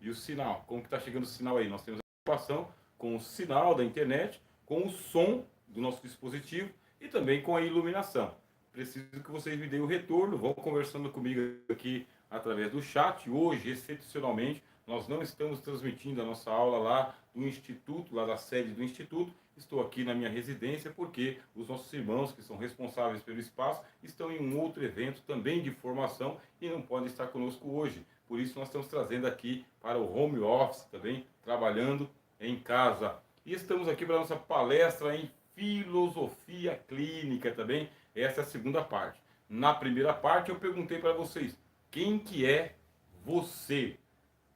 E o sinal, como que está chegando o sinal aí? Nós temos a preocupação com o sinal da internet, com o som do nosso dispositivo e também com a iluminação. Preciso que vocês me deem o retorno, vão conversando comigo aqui através do chat. Hoje, excepcionalmente, nós não estamos transmitindo a nossa aula lá do Instituto, lá da sede do Instituto. Estou aqui na minha residência porque os nossos irmãos que são responsáveis pelo espaço estão em um outro evento também de formação e não podem estar conosco hoje. Por isso nós estamos trazendo aqui para o home office também, trabalhando em casa. E estamos aqui para a nossa palestra em filosofia clínica também. Essa é a segunda parte. Na primeira parte eu perguntei para vocês, quem que é você?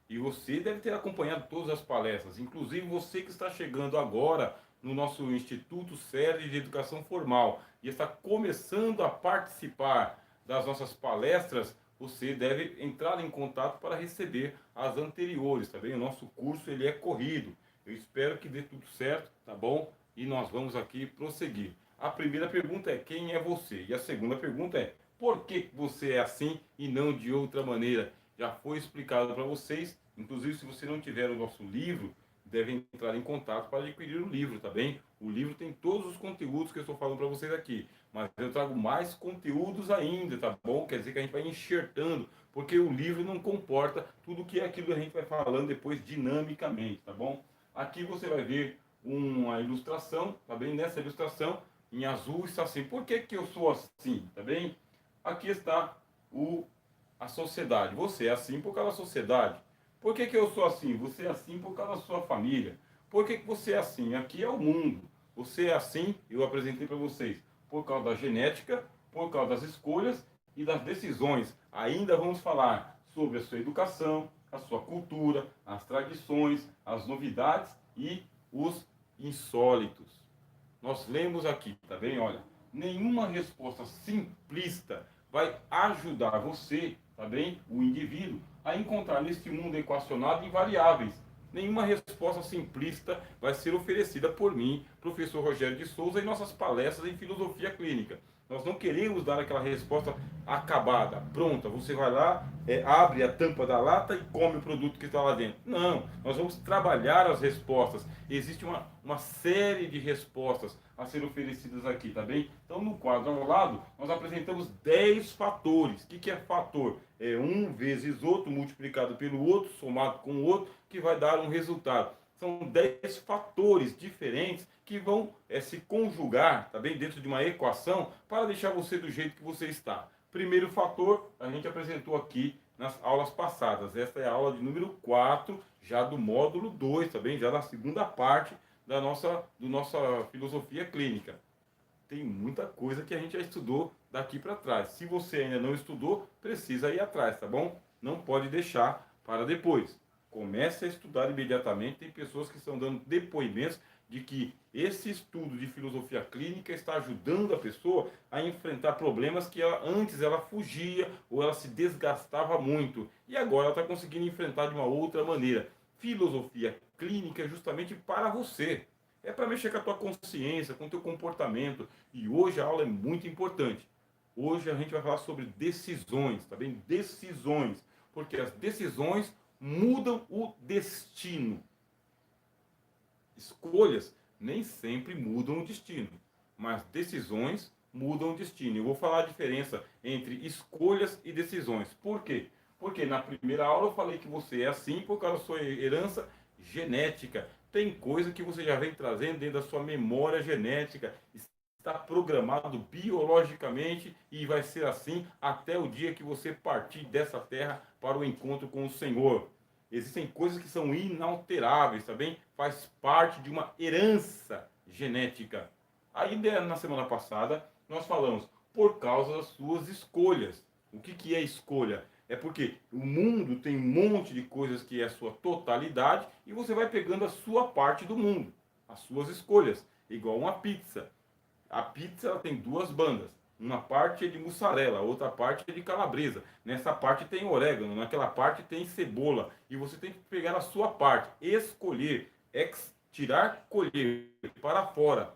E você deve ter acompanhado todas as palestras, inclusive você que está chegando agora no nosso Instituto Sério de Educação Formal e está começando a participar das nossas palestras, você deve entrar em contato para receber as anteriores, tá bem? O nosso curso ele é corrido. Eu espero que dê tudo certo, tá bom? E nós vamos aqui prosseguir. A primeira pergunta é quem é você? E a segunda pergunta é por que você é assim e não de outra maneira? Já foi explicado para vocês, inclusive se você não tiver o nosso livro, deve entrar em contato para adquirir o livro, tá bem? O livro tem todos os conteúdos que eu estou falando para vocês aqui, mas eu trago mais conteúdos ainda, tá bom? Quer dizer que a gente vai enxertando, porque o livro não comporta tudo que é aquilo que a gente vai falando depois dinamicamente, tá bom? Aqui você vai ver uma ilustração, tá bem? Nessa ilustração, em azul, está assim. Por que que eu sou assim, tá bem? Aqui está a sociedade. Você é assim por causa da sociedade. Por que que eu sou assim? Você é assim por causa da sua família. Por que que você é assim? Aqui é o mundo. Você é assim, eu apresentei para vocês, por causa da genética, por causa das escolhas e das decisões. Ainda vamos falar sobre a sua educação, a sua cultura, as tradições, as novidades e os insólitos. Nós lemos aqui, tá bem? Olha, nenhuma resposta simplista vai ajudar você, tá bem? O indivíduo, a encontrar neste mundo equacionado invariáveis. Nenhuma resposta simplista vai ser oferecida por mim, professor Rogério de Souza, em nossas palestras em filosofia clínica. Nós não queremos dar aquela resposta acabada, pronta. Você vai lá, abre a tampa da lata e come o produto que está lá dentro. Não, nós vamos trabalhar as respostas. Existe uma série de respostas a serem oferecidas aqui, tá bem? Então, no quadro ao lado, nós apresentamos 10 fatores. O que é fator? É um vezes outro, multiplicado pelo outro, somado com o outro, que vai dar um resultado. São 10 fatores diferentes que vão se conjugar, tá bem, dentro de uma equação para deixar você do jeito que você está. Primeiro fator, a gente apresentou aqui nas aulas passadas. Esta é a aula de número 4, já do módulo 2, tá bem? Já na segunda parte do nossa filosofia clínica. Tem muita coisa que a gente já estudou daqui para trás. Se você ainda não estudou, precisa ir atrás, tá bom? Não pode deixar para depois. Comece a estudar imediatamente. Tem pessoas que estão dando depoimentos de que esse estudo de filosofia clínica está ajudando a pessoa a enfrentar problemas que antes ela fugia ou ela se desgastava muito. E agora ela está conseguindo enfrentar de uma outra maneira. Filosofia clínica é justamente para você. É para mexer com a tua consciência, com o teu comportamento. E hoje a aula é muito importante. Hoje a gente vai falar sobre decisões, tá bem? Decisões. Porque as decisões mudam o destino. Escolhas nem sempre mudam o destino, mas decisões mudam o destino. Eu vou falar a diferença entre escolhas e decisões. Por quê? Porque na primeira aula eu falei que você é assim por causa da sua herança genética. Tem coisa que você já vem trazendo dentro da sua memória genética, está programado biologicamente e vai ser assim até o dia que você partir dessa terra para o encontro com o Senhor. Existem coisas que são inalteráveis, tá bem? Faz parte de uma herança genética. Ainda na semana passada, nós falamos por causa das suas escolhas. O que é escolha? É porque o mundo tem um monte de coisas que é a sua totalidade e você vai pegando a sua parte do mundo, as suas escolhas, igual uma pizza. A pizza ela tem duas bandas. Uma parte é de mussarela, a outra parte é de calabresa. Nessa parte tem orégano, naquela parte tem cebola. E você tem que pegar a sua parte, escolher, tirar, colher para fora.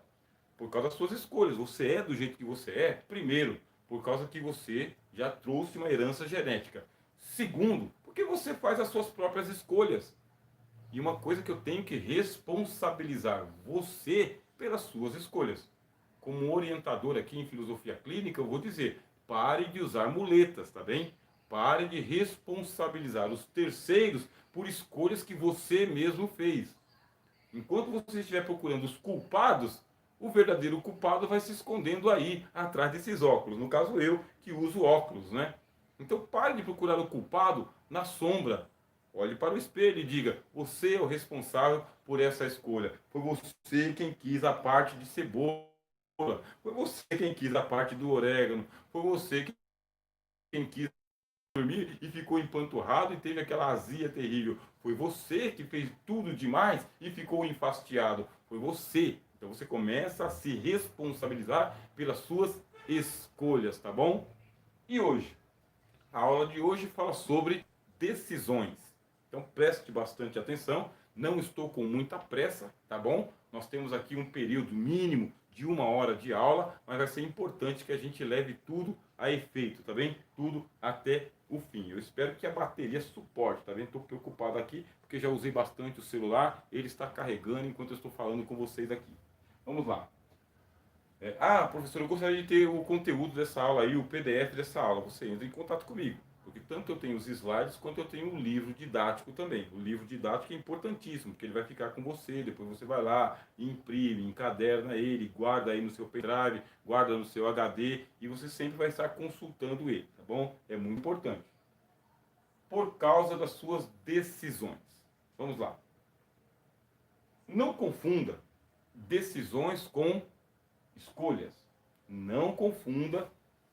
Por causa das suas escolhas. Você é do jeito que você é, primeiro, por causa que você já trouxe uma herança genética. Segundo, Porque você faz as suas próprias escolhas. E uma coisa que eu tenho que responsabilizar você pelas suas escolhas. Como orientador aqui em filosofia clínica, eu vou dizer, pare de usar muletas, tá bem? Pare de responsabilizar os terceiros por escolhas que você mesmo fez. Enquanto você estiver procurando os culpados, o verdadeiro culpado vai se escondendo aí, atrás desses óculos. No caso, eu que uso óculos, né? Então pare de procurar o culpado na sombra. Olhe para o espelho e diga: você é o responsável por essa escolha. Foi você quem quis a parte de cebola. Foi você quem quis a parte do orégano. Foi você quem quis dormir e ficou empanturrado e teve aquela azia terrível. Foi você que fez tudo demais e ficou enfastiado. Foi você. Então você começa a se responsabilizar pelas suas escolhas, tá bom? E hoje? A aula de hoje fala sobre decisões. Então preste bastante atenção. Não estou com muita pressa, tá bom? Nós temos aqui um período mínimo de 1 hora de aula, mas vai ser importante que a gente leve tudo a efeito, tá bem? Tudo até o fim. Eu espero que a bateria suporte, tá bem? Estou preocupado aqui porque já usei bastante o celular, ele está carregando enquanto eu estou falando com vocês aqui. Vamos lá. Professor, eu gostaria de ter o conteúdo dessa aula aí, o PDF dessa aula. Você entra em contato comigo, porque tanto eu tenho os slides, quanto eu tenho o livro didático também. O livro didático é importantíssimo, porque ele vai ficar com você, depois você vai lá, imprime, encaderna ele, guarda aí no seu pendrive, guarda no seu HD, e você sempre vai estar consultando ele, tá bom? É muito importante. Por causa das suas decisões. Vamos lá. Não confunda decisões com escolhas. Não confunda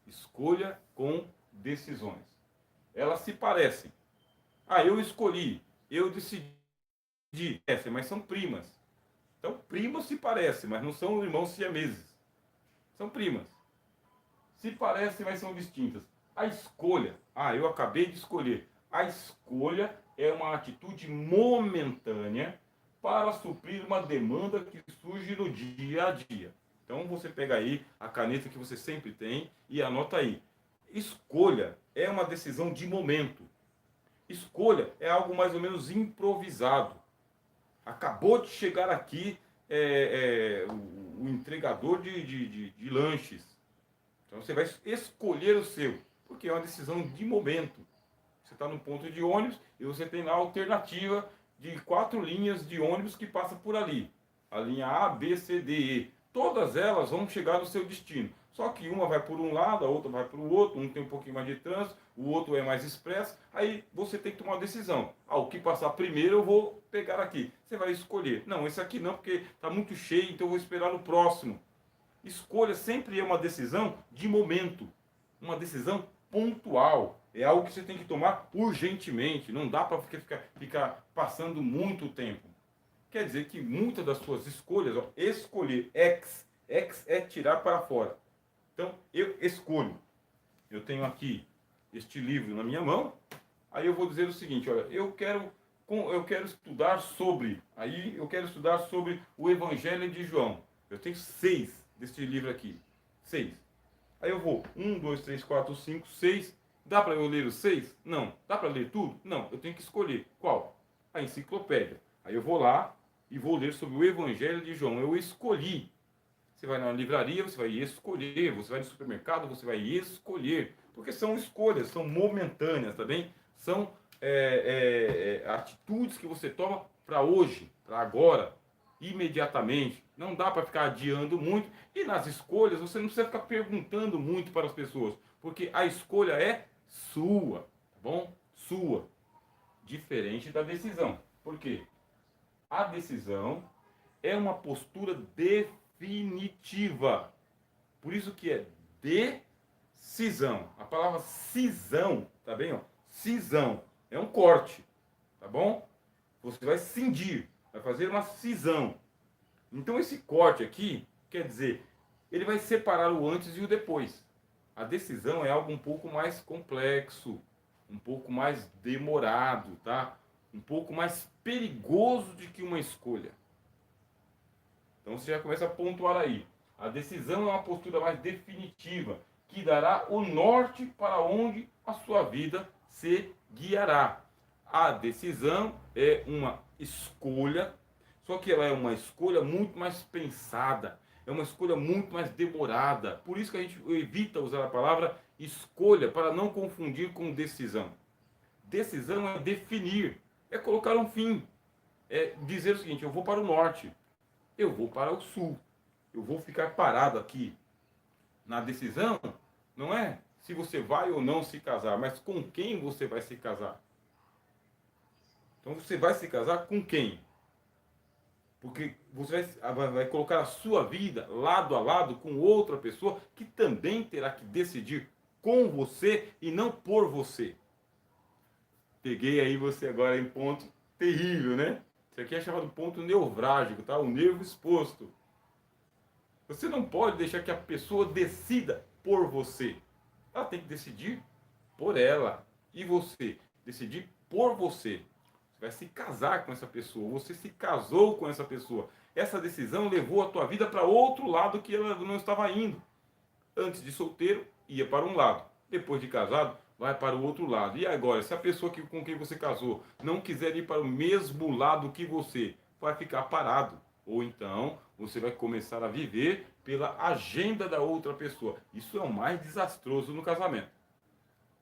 escolha com decisões. Elas se parecem. Eu escolhi, eu decidi, mas são primas. Então, primos se parecem, mas não são irmãos siameses. São primas. Se parecem, mas são distintas. A escolha, eu acabei de escolher. A escolha é uma atitude momentânea para suprir uma demanda que surge no dia a dia. Então você pega aí a caneta que você sempre tem e anota aí. Escolha é uma decisão de momento. Escolha é algo mais ou menos improvisado. Acabou de chegar aqui o entregador de lanches. Então você vai escolher o seu, porque é uma decisão de momento. Você está no ponto de ônibus e você tem lá a alternativa de 4 linhas de ônibus que passam por ali. A linha A, B, C, D, E. Todas elas vão chegar no seu destino. Só que uma vai por um lado, a outra vai para o outro, um tem um pouquinho mais de trânsito, o outro é mais expresso. Aí você tem que tomar uma decisão. O que passar primeiro eu vou pegar aqui. Você vai escolher. Não, esse aqui não, porque está muito cheio, então eu vou esperar no próximo. Escolha sempre é uma decisão de momento. Uma decisão pontual. É algo que você tem que tomar urgentemente. Não dá para ficar passando muito tempo. Quer dizer que muitas das suas escolhas, escolher, ex é tirar para fora. Então, eu escolho. Eu tenho aqui este livro na minha mão. Aí eu vou dizer o seguinte, olha, eu quero estudar sobre o Evangelho de João. Eu tenho 6 deste livro aqui. 6. Aí eu vou, 1, 2, 3, 4, 5, 6. Dá para eu ler os 6? Não. Dá para ler tudo? Não. Eu tenho que escolher. Qual? A enciclopédia. Aí eu vou lá e vou ler sobre o Evangelho de João. Eu escolhi. Você vai na livraria, você vai escolher. Você vai no supermercado, você vai escolher. Porque são escolhas, são momentâneas, tá bem? São atitudes que você toma para hoje, para agora, imediatamente. Não dá para ficar adiando muito. E nas escolhas, você não precisa ficar perguntando muito para as pessoas. Porque a escolha é sua, tá bom? Sua. Diferente da decisão. Por quê? A decisão é uma postura definitiva. Por isso que é decisão. A palavra cisão, tá bem? Cisão. É um corte, tá bom? Você vai cindir, vai fazer uma cisão. Então esse corte aqui, quer dizer, ele vai separar o antes e o depois. A decisão é algo um pouco mais complexo, um pouco mais demorado, tá? Um pouco mais perigoso do que uma escolha. Então você já começa a pontuar aí. A decisão é uma postura mais definitiva, que dará o norte para onde a sua vida se guiará. A decisão é uma escolha, só que ela é uma escolha muito mais pensada, é uma escolha muito mais demorada. Por isso que a gente evita usar a palavra escolha, para não confundir com decisão. Decisão é definir, é colocar um fim, é dizer o seguinte: eu vou para o norte, eu vou para o sul, eu vou ficar parado aqui. Na decisão, não é se você vai ou não se casar, mas com quem você vai se casar. Então você vai se casar com quem? Porque você vai colocar a sua vida lado a lado com outra pessoa que também terá que decidir com você e não por você. Peguei aí você agora em ponto terrível, né? Isso aqui é chamado ponto neurálgico, tá? O nervo exposto. Você não pode deixar que a pessoa decida por você. Ela tem que decidir por ela. E você decidir por você. Você vai se casar com essa pessoa. Você se casou com essa pessoa. Essa decisão levou a tua vida para outro lado que ela não estava indo. Antes de solteiro, ia para um lado. Depois de casado, vai para o outro lado. E agora, se a pessoa com quem você casou não quiser ir para o mesmo lado que você, vai ficar parado. Ou então, você vai começar a viver pela agenda da outra pessoa. Isso é o mais desastroso no casamento.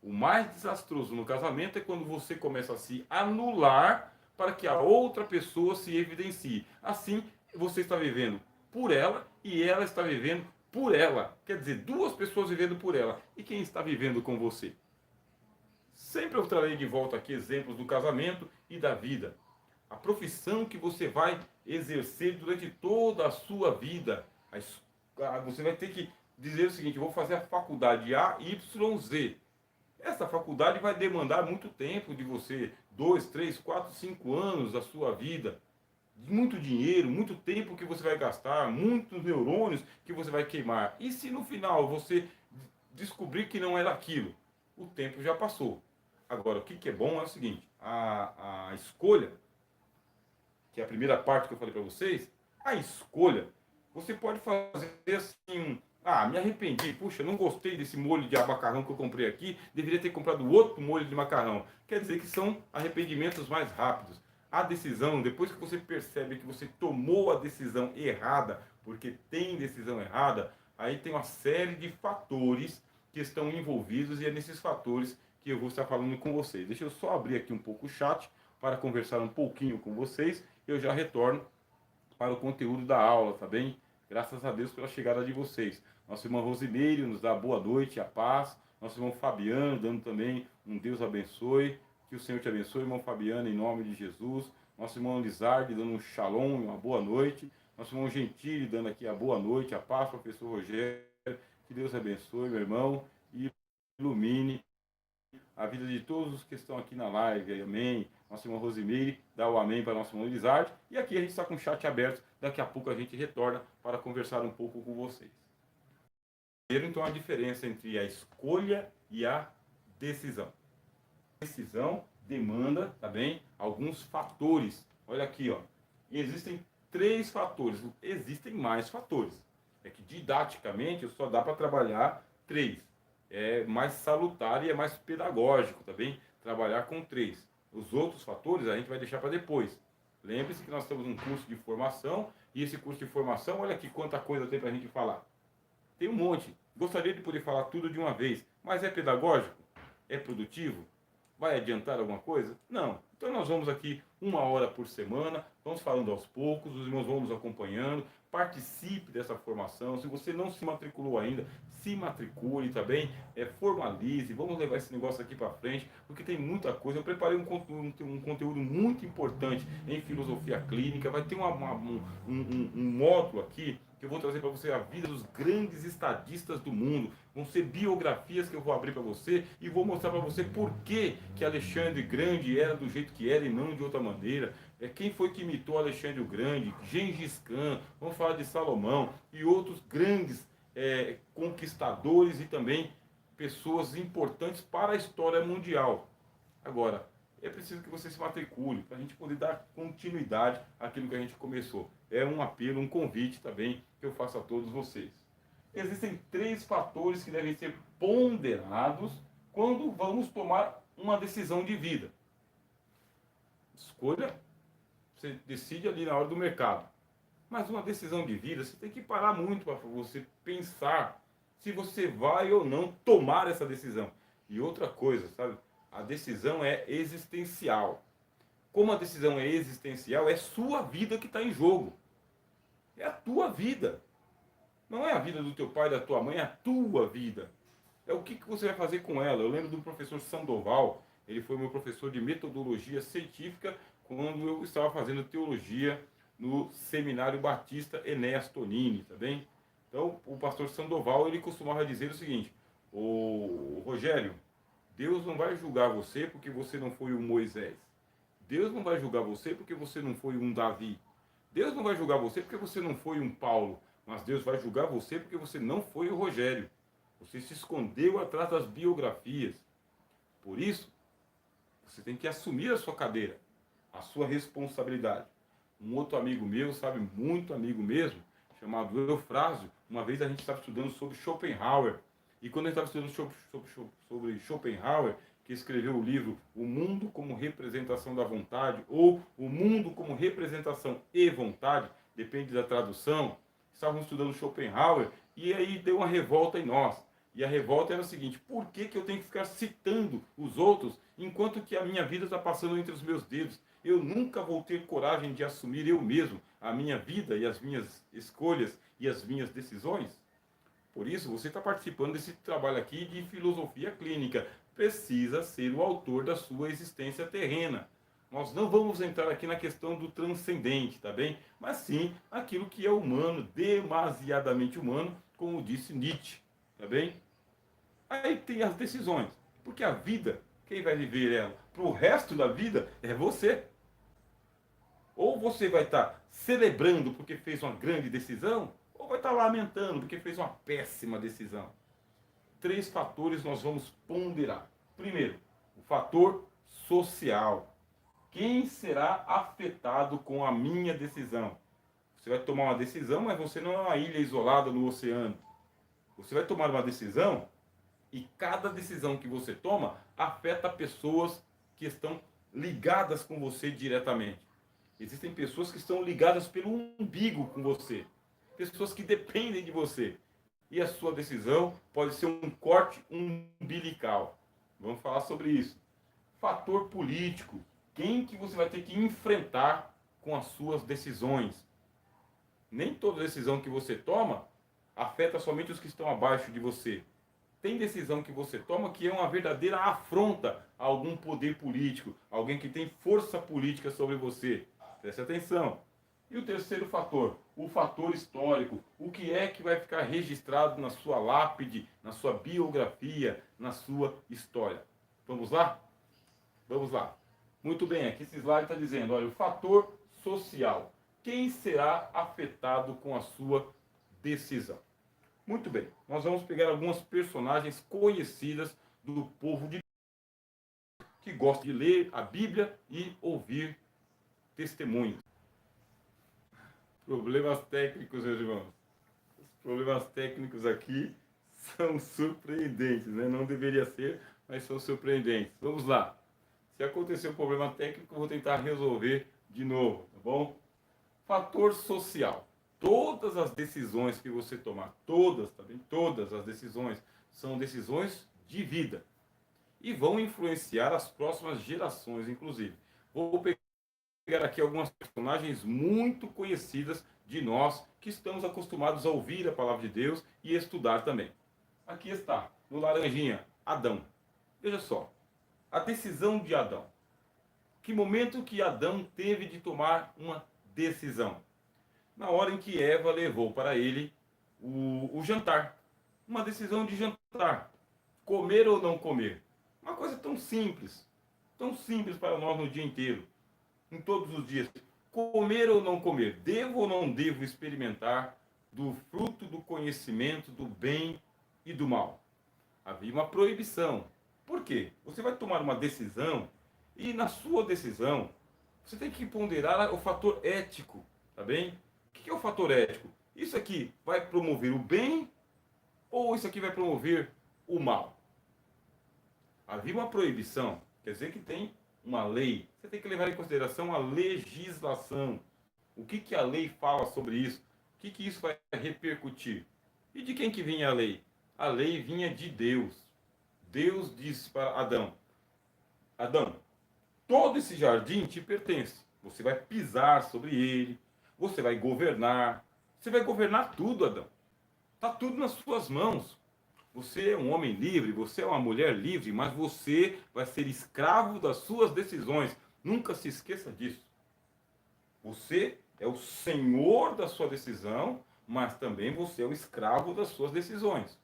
O mais desastroso no casamento é quando você começa a se anular para que a outra pessoa se evidencie. Assim, você está vivendo por ela e ela está vivendo por ela. Quer dizer, duas pessoas vivendo por ela. E quem está vivendo com você? Sempre eu trarei de volta aqui exemplos do casamento e da vida. A profissão que você vai exercer durante toda a sua vida. Você vai ter que dizer o seguinte: eu vou fazer a faculdade A, Y, Z. Essa faculdade vai demandar muito tempo de você, 2, 3, 4, 5 anos da sua vida, muito dinheiro, muito tempo que você vai gastar, muitos neurônios que você vai queimar. E se no final você descobrir que não era aquilo, o tempo já passou. Agora, o que é bom é o seguinte: a escolha, que é a primeira parte que eu falei para vocês, a escolha, você pode fazer assim: me arrependi, puxa, não gostei desse molho de macarrão que eu comprei aqui, deveria ter comprado outro molho de macarrão. Quer dizer que são arrependimentos mais rápidos. A decisão, depois que você percebe que você tomou a decisão errada, porque tem decisão errada, aí tem uma série de fatores que estão envolvidos e é nesses fatores que eu vou estar falando com vocês. Deixa eu só abrir aqui um pouco o chat para conversar um pouquinho com vocês. Eu já retorno para o conteúdo da aula, tá bem? Graças a Deus pela chegada de vocês. Nosso irmão Rosimeire nos dá boa noite, a paz. Nosso irmão Fabiano dando também um Deus abençoe. Que o Senhor te abençoe, irmão Fabiano, em nome de Jesus. Nosso irmão Lizardi dando um shalom, uma boa noite. Nosso irmão Gentili dando aqui a boa noite, a paz, professor Rogério. Que Deus abençoe, meu irmão, e ilumine a vida de todos os que estão aqui na live. Amém. Nosso irmão Rosimeire dá o amém para nosso irmão Elizardo. E aqui a gente está com o chat aberto. Daqui a pouco a gente retorna para conversar um pouco com vocês. Primeiro, então, a diferença entre a escolha e a decisão. A decisão demanda, tá bem, alguns fatores. Olha aqui, ó. Existem 3 fatores. Existem mais fatores. É que didaticamente só dá para trabalhar 3. É mais salutar e é mais pedagógico, tá bem? Trabalhar com 3. Os outros fatores a gente vai deixar para depois. Lembre-se que nós temos um curso de formação e esse curso de formação, olha aqui quanta coisa tem para a gente falar. Tem um monte. Gostaria de poder falar tudo de uma vez, mas é pedagógico? É produtivo? Vai adiantar alguma coisa? Não. Então nós vamos aqui 1 hora por semana, vamos falando aos poucos, os irmãos vão nos acompanhando, participe dessa formação. Se você não se matriculou ainda, se matricule, tá bem? Formalize, vamos levar esse negócio aqui para frente, porque tem muita coisa. Eu preparei um conteúdo muito importante em filosofia clínica, vai ter um módulo aqui que eu vou trazer para você a vida dos grandes estadistas do mundo. Vão ser biografias que eu vou abrir para você e vou mostrar para você por que Alexandre Grande era do jeito que era e não de outra maneira. Quem foi que imitou Alexandre o Grande, Gengis Khan, vamos falar de Salomão e outros grandes conquistadores e também pessoas importantes para a história mundial. Agora, é preciso que você se matricule para a gente poder dar continuidade àquilo que a gente começou. É um apelo, um convite também que eu faço a todos vocês. Existem 3 fatores que devem ser ponderados quando vamos tomar uma decisão de vida. Escolha, você decide ali na hora do mercado. Mas uma decisão de vida, você tem que parar muito para você pensar se você vai ou não tomar essa decisão. E outra coisa, sabe? A decisão é existencial. Como a decisão é existencial, é sua vida que está em jogo. É a tua vida. Não é a vida do teu pai, da tua mãe, é a tua vida. É o que você vai fazer com ela. Eu lembro do professor Sandoval, ele foi meu professor de metodologia científica quando eu estava fazendo teologia no Seminário Batista Enéas Tonini, tá bem? Então, o pastor Sandoval, ele costumava dizer o seguinte: o Rogério, Deus não vai julgar você porque você não foi um Moisés. Deus não vai julgar você porque você não foi um Davi. Deus não vai julgar você porque você não foi um Paulo. Mas Deus vai julgar você porque você não foi o Rogério. Você se escondeu atrás das biografias. Por isso, você tem que assumir a sua cadeira, a sua responsabilidade. Um outro amigo meu, sabe, muito amigo mesmo, chamado Eufrásio, uma vez a gente estava estudando sobre Schopenhauer. E quando a gente estava estudando sobre Schopenhauer, que escreveu o livro O Mundo como Representação da Vontade, ou O Mundo como Representação e Vontade, depende da tradução, estavam estudando Schopenhauer, e aí deu uma revolta em nós. E a revolta era a seguinte: por que eu tenho que ficar citando os outros enquanto que a minha vida está passando entre os meus dedos? Eu nunca vou ter coragem de assumir eu mesmo a minha vida e as minhas escolhas e as minhas decisões? Por isso, você está participando desse trabalho aqui de filosofia clínica. Precisa ser o autor da sua existência terrena. Nós não vamos entrar aqui na questão do transcendente, tá bem? Mas sim aquilo que é humano, demasiadamente humano, como disse Nietzsche, tá bem? Aí tem as decisões, porque a vida, quem vai viver ela para o resto da vida é você. Ou você vai estar celebrando porque fez uma grande decisão, ou vai estar lamentando porque fez uma péssima decisão. 3 fatores nós vamos ponderar. Primeiro, o fator social. Quem será afetado com a minha decisão? Você vai tomar uma decisão, mas você não é uma ilha isolada no oceano. Você vai tomar uma decisão e cada decisão que você toma afeta pessoas que estão ligadas com você diretamente. Existem pessoas que estão ligadas pelo umbigo com você. Pessoas que dependem de você. E a sua decisão pode ser um corte umbilical. Vamos falar sobre isso. Fator político. Quem que você vai ter que enfrentar com as suas decisões? Nem toda decisão que você toma afeta somente os que estão abaixo de você. Tem decisão que você toma que é uma verdadeira afronta a algum poder político, alguém que tem força política sobre você. Preste atenção. E o terceiro fator, o fator histórico. O que é que vai ficar registrado na sua lápide, na sua biografia, na sua história? Vamos lá? Vamos lá. Muito bem, aqui esse slide está dizendo, olha, o fator social. Quem será afetado com a sua decisão? Muito bem, nós vamos pegar algumas personagens conhecidas do povo de Deus, que gosta de ler a Bíblia e ouvir testemunhos. Problemas técnicos, meus irmãos. Os problemas técnicos aqui são surpreendentes, né? Não deveria ser, mas são surpreendentes. Vamos lá. Se acontecer um problema técnico, eu vou tentar resolver de novo, tá bom? Fator social. Todas as decisões que você tomar, todas, tá bem? Todas as decisões são decisões de vida e vão influenciar as próximas gerações, inclusive. Vou pegar aqui algumas personagens muito conhecidas de nós que estamos acostumados a ouvir a palavra de Deus e estudar também. Aqui está, no laranjinha, Adão. Veja só, a decisão de Adão. Que momento que Adão teve de tomar uma decisão? Na hora em que Eva levou para ele o jantar. Uma decisão de jantar. Comer ou não comer. Uma coisa tão simples para nós no dia inteiro, em todos os dias. Comer ou não comer. Devo ou não devo experimentar do fruto do conhecimento do bem e do mal? Havia uma proibição. Por quê? Você vai tomar uma decisão e na sua decisão você tem que ponderar o fator ético, tá bem? O que é o fator ético? Isso aqui vai promover o bem ou isso aqui vai promover o mal? Havia uma proibição, quer dizer que tem uma lei, você tem que levar em consideração a legislação. O que a lei fala sobre isso? O que isso vai repercutir? E de quem que vinha a lei? A lei vinha de Deus. Deus disse para Adão: Adão, todo esse jardim te pertence. Você vai pisar sobre ele, você vai governar tudo, Adão. Está tudo nas suas mãos. Você é um homem livre, você é uma mulher livre, mas você vai ser escravo das suas decisões. Nunca se esqueça disso. Você é o senhor da sua decisão, mas também você é o escravo das suas decisões.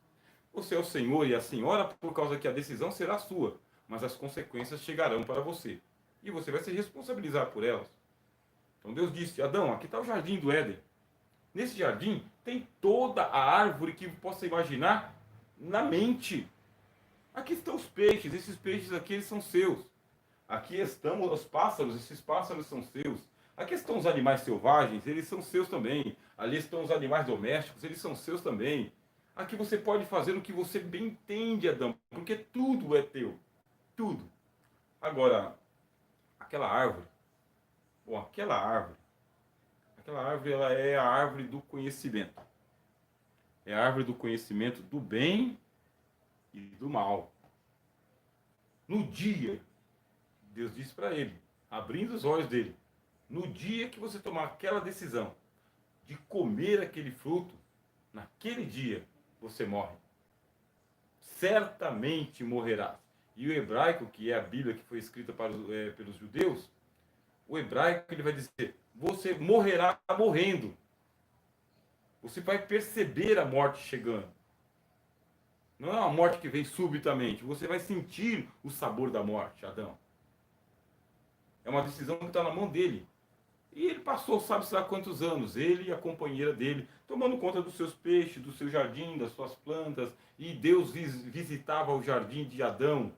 Você é o senhor e a senhora por causa que a decisão será sua, mas as consequências chegarão para você. E você vai se responsabilizar por elas. Então Deus disse: Adão, aqui está o jardim do Éden. Nesse jardim tem toda a árvore que possa imaginar na mente. Aqui estão os peixes, esses peixes aqui eles são seus. Aqui estão os pássaros, esses pássaros são seus. Aqui estão os animais selvagens, eles são seus também. Ali estão os animais domésticos, eles são seus também. Aqui você pode fazer o que você bem entende, Adão, porque tudo é teu. Tudo. Agora, aquela árvore, ela é a árvore do conhecimento. É a árvore do conhecimento do bem e do mal. No dia, Deus disse para ele, abrindo os olhos dele, no dia que você tomar aquela decisão de comer aquele fruto, naquele dia você morre. Certamente morrerás. E o hebraico, que é a Bíblia que foi escrita pelos judeus, o hebraico ele vai dizer, você morrerá morrendo. Você vai perceber a morte chegando. Não é uma morte que vem subitamente. Você vai sentir o sabor da morte, Adão. É uma decisão que está na mão dele. E ele passou, sabe-se lá quantos anos, ele e a companheira dele, tomando conta dos seus peixes, do seu jardim, das suas plantas. E Deus visitava o jardim de Adão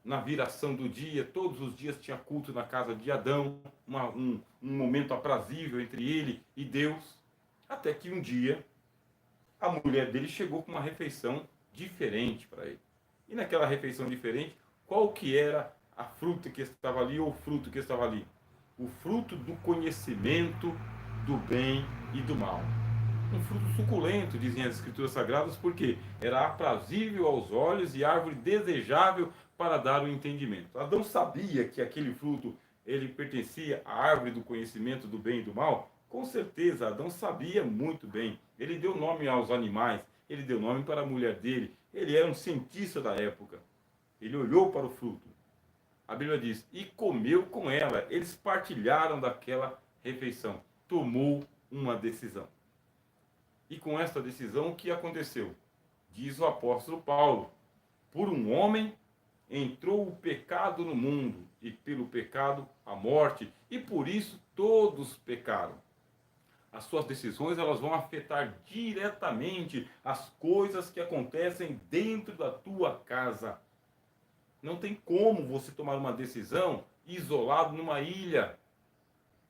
na viração do dia. Todos os dias tinha culto na casa de Adão. Um momento aprazível entre ele e Deus. Até que um dia, a mulher dele chegou com uma refeição diferente para ele. E naquela refeição diferente, qual que era a fruta que estava ali ou o fruto que estava ali? O fruto do conhecimento do bem e do mal. Um fruto suculento, dizem as Escrituras Sagradas, porque era aprazível aos olhos e árvore desejável para dar o entendimento. Adão sabia que aquele fruto ele pertencia à árvore do conhecimento do bem e do mal? Com certeza, Adão sabia muito bem. Ele deu nome aos animais, ele deu nome para a mulher dele, ele era um cientista da época. Ele olhou para o fruto. A Bíblia diz, e comeu com ela. Eles partilharam daquela refeição. Tomou uma decisão. E com esta decisão, o que aconteceu? Diz o apóstolo Paulo, por um homem entrou o pecado no mundo, e pelo pecado a morte, e por isso todos pecaram. As suas decisões elas vão afetar diretamente as coisas que acontecem dentro da tua casa. Não tem como você tomar uma decisão isolado numa ilha.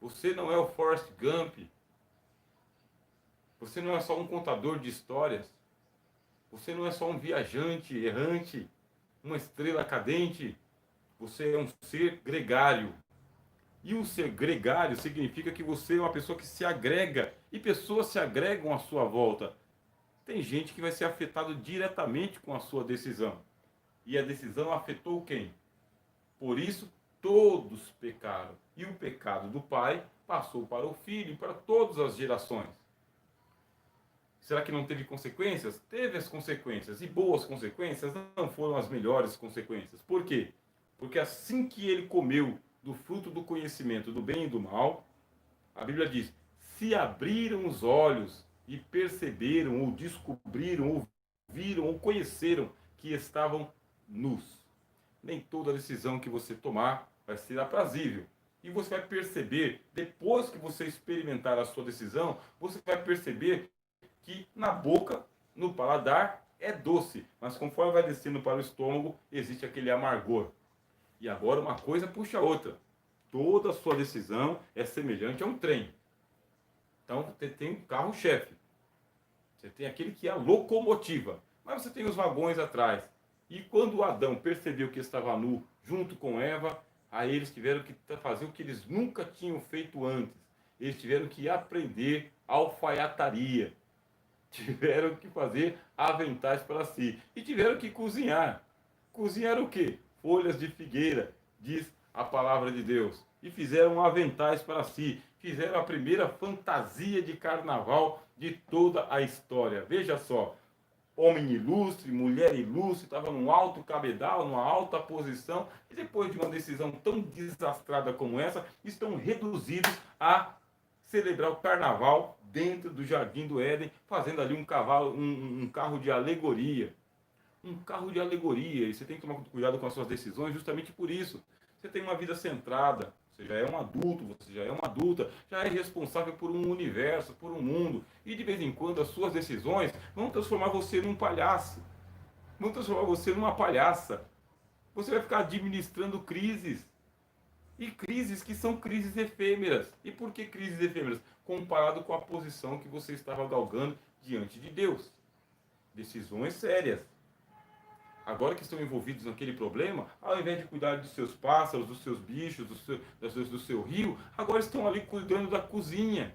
Você não é o Forrest Gump. Você não é só um contador de histórias. Você não é só um viajante errante, uma estrela cadente. Você é um ser gregário. E o ser gregário significa que você é uma pessoa que se agrega. E pessoas se agregam à sua volta. Tem gente que vai ser afetado diretamente com a sua decisão. E a decisão afetou quem? Por isso, todos pecaram. E o pecado do pai passou para o filho e para todas as gerações. Será que não teve consequências? Teve as consequências. E boas consequências não foram as melhores consequências. Por quê? Porque assim que ele comeu do fruto do conhecimento do bem e do mal, a Bíblia diz, se abriram os olhos e perceberam, ou descobriram, ou viram, ou conheceram que estavam nus. Nem toda decisão que você tomar vai ser aprazível. E você vai perceber, depois que você experimentar a sua decisão, você vai perceber que na boca, no paladar, é doce. Mas conforme vai descendo para o estômago, existe aquele amargor. E agora uma coisa puxa a outra. Toda a sua decisão é semelhante a um trem. Então você tem um carro-chefe. Você tem aquele que é a locomotiva. Mas você tem os vagões atrás. E quando Adão percebeu que estava nu junto com Eva, Aí eles tiveram que fazer o que eles nunca tinham feito antes. Eles tiveram que aprender alfaiataria. Tiveram que fazer aventais para si. E tiveram que cozinhar. Cozinhar o quê? Folhas de figueira, diz a palavra de Deus. E fizeram aventais para si. Fizeram a primeira fantasia de carnaval de toda a história. Veja só, homem ilustre, mulher ilustre, estava num alto cabedal, numa alta posição, e depois de uma decisão tão desastrada como essa, estão reduzidos a celebrar o carnaval dentro do Jardim do Éden, fazendo ali um carro de alegoria. Um carro de alegoria, e você tem que tomar cuidado com as suas decisões justamente por isso. Você tem uma vida centrada, você já é um adulto, você já é uma adulta, já é responsável por um universo, por um mundo, e de vez em quando as suas decisões vão transformar você num palhaço, vão transformar você numa palhaça. Você vai ficar administrando crises, e crises que são crises efêmeras. E por que crises efêmeras? Comparado com a posição que você estava galgando diante de Deus. Decisões sérias. Agora que estão envolvidos naquele problema, ao invés de cuidar dos seus pássaros, dos seus bichos, do seu rio, agora estão ali cuidando da cozinha.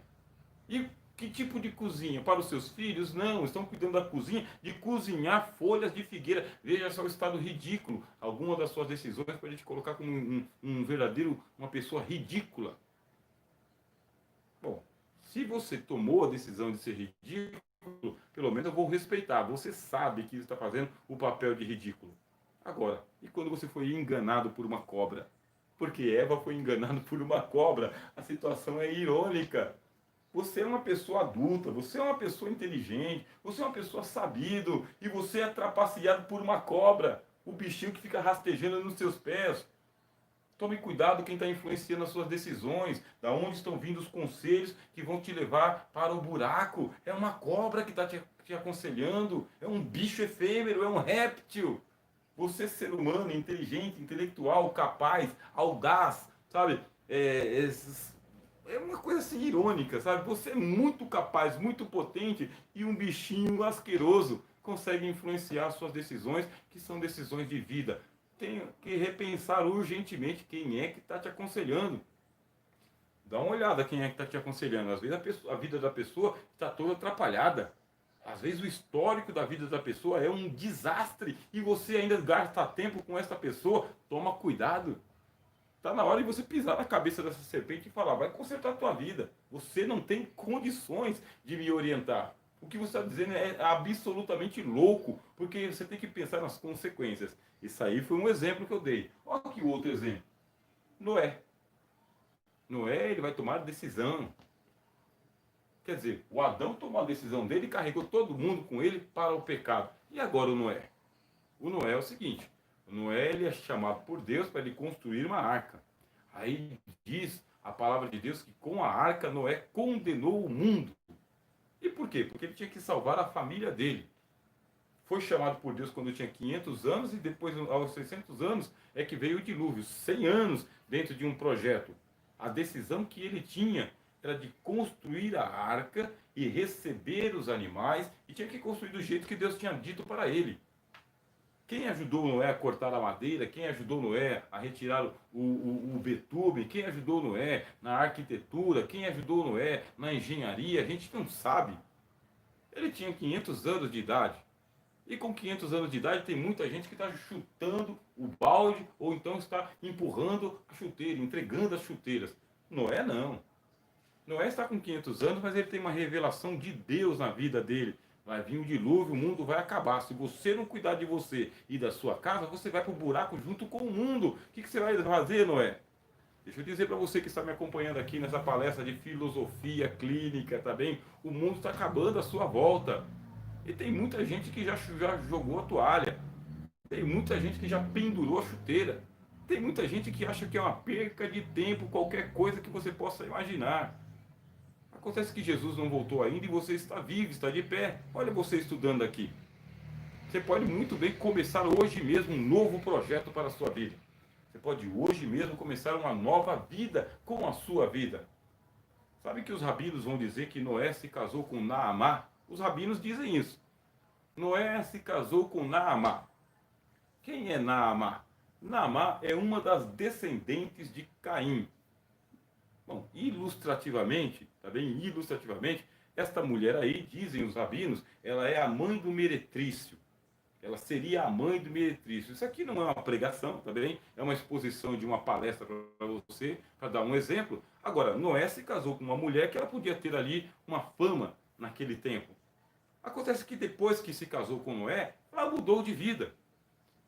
E que tipo de cozinha? Para os seus filhos? Não, estão cuidando da cozinha, de cozinhar folhas de figueira. Veja só o estado ridículo. Alguma das suas decisões pode te colocar como um verdadeiro, uma pessoa ridícula. Bom, se você tomou a decisão de ser ridículo, pelo menos eu vou respeitar. Você sabe que está fazendo o papel de ridículo. Agora, e quando você foi enganado por uma cobra? Porque Eva foi enganada por uma cobra. A situação é irônica. Você é uma pessoa adulta, você é uma pessoa inteligente, você é uma pessoa sabido e você é trapaceado por uma cobra, o bichinho que fica rastejando nos seus pés. Tome cuidado quem está influenciando as suas decisões, da onde estão vindo os conselhos que vão te levar para o buraco. É uma cobra que está te aconselhando, é um bicho efêmero, é um réptil. Você, ser humano, inteligente, intelectual, capaz, audaz, sabe? É uma coisa assim irônica, sabe? Você é muito capaz, muito potente e um bichinho asqueroso consegue influenciar suas decisões, que são decisões de vida. Tem que repensar urgentemente quem é que está te aconselhando. Dá uma olhada quem é que está te aconselhando. Às vezes a vida da pessoa está toda atrapalhada. Às vezes o histórico da vida da pessoa é um desastre e você ainda gasta tempo com essa pessoa. Toma cuidado. Está na hora de você pisar na cabeça dessa serpente e falar, vai consertar a tua vida. Você não tem condições de me orientar. O que você está dizendo é absolutamente louco, porque você tem que pensar nas consequências. Isso aí foi um exemplo que eu dei. Olha aqui o outro exemplo. Noé. Noé, ele vai tomar decisão. Quer dizer, o Adão tomou a decisão dele e carregou todo mundo com ele para o pecado. E agora o Noé? O Noé é o seguinte, o Noé ele é chamado por Deus para ele construir uma arca. Aí diz a palavra de Deus que com a arca Noé condenou o mundo. E por quê? Porque ele tinha que salvar a família dele. Foi chamado por Deus quando tinha 500 anos e depois aos 600 anos é que veio o dilúvio. 100 anos dentro de um projeto. A decisão que ele tinha era de construir a arca e receber os animais e tinha que construir do jeito que Deus tinha dito para ele. Quem ajudou Noé a cortar a madeira? Quem ajudou Noé a retirar o betume? Quem ajudou Noé na arquitetura? Quem ajudou Noé na engenharia? A gente não sabe. Ele tinha 500 anos de idade. E com 500 anos de idade tem muita gente que está chutando o balde ou então está empurrando a chuteira, entregando as chuteiras. Noé não. Noé está com 500 anos, mas ele tem uma revelação de Deus na vida dele. Vai vir um dilúvio, o mundo vai acabar. Se você não cuidar de você e da sua casa, você vai para o buraco junto com o mundo. O que você vai fazer, Noé? Deixa eu dizer para você que está me acompanhando aqui nessa palestra de filosofia clínica, tá bem? O mundo está acabando à sua volta. E tem muita gente que já jogou a toalha. Tem muita gente que já pendurou a chuteira. Tem muita gente que acha que é uma perca de tempo qualquer coisa que você possa imaginar. Acontece que Jesus não voltou ainda e você está vivo, está de pé. Olha você estudando aqui. Você pode muito bem começar hoje mesmo um novo projeto para a sua vida. Você pode hoje mesmo começar uma nova vida com a sua vida. Sabe que os rabinos vão dizer que Noé se casou com Naamá? Os rabinos dizem isso. Noé se casou com Naamá. Quem é Naamá? Naamá é uma das descendentes de Caim. Bom, ilustrativamente, tá bem? Ilustrativamente, esta mulher aí, dizem os rabinos, ela é a mãe do meretrício. Ela seria a mãe do meretrício. Isso aqui não é uma pregação, tá bem? É uma exposição de uma palestra para você, para dar um exemplo. Agora, Noé se casou com uma mulher que ela podia ter ali uma fama naquele tempo. Acontece que depois que se casou com Noé, ela mudou de vida.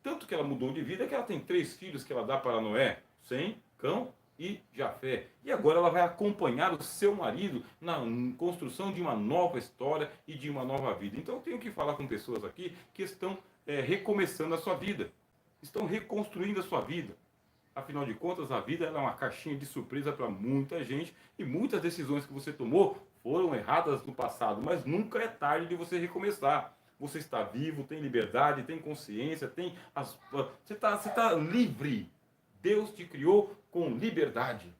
Tanto que ela mudou de vida que ela tem 3 filhos que ela dá para Noé: Sem, Cão e Jafé. E agora ela vai acompanhar o seu marido na construção de uma nova história e de uma nova vida. Então eu tenho que falar com pessoas aqui que estão recomeçando a sua vida, estão reconstruindo a sua vida. Afinal de contas, a vida é uma caixinha de surpresa para muita gente e muitas decisões que você tomou foram erradas no passado, mas nunca é tarde de você recomeçar. Você está vivo, tem liberdade, tem consciência, você tá livre. Deus te criou com liberdade.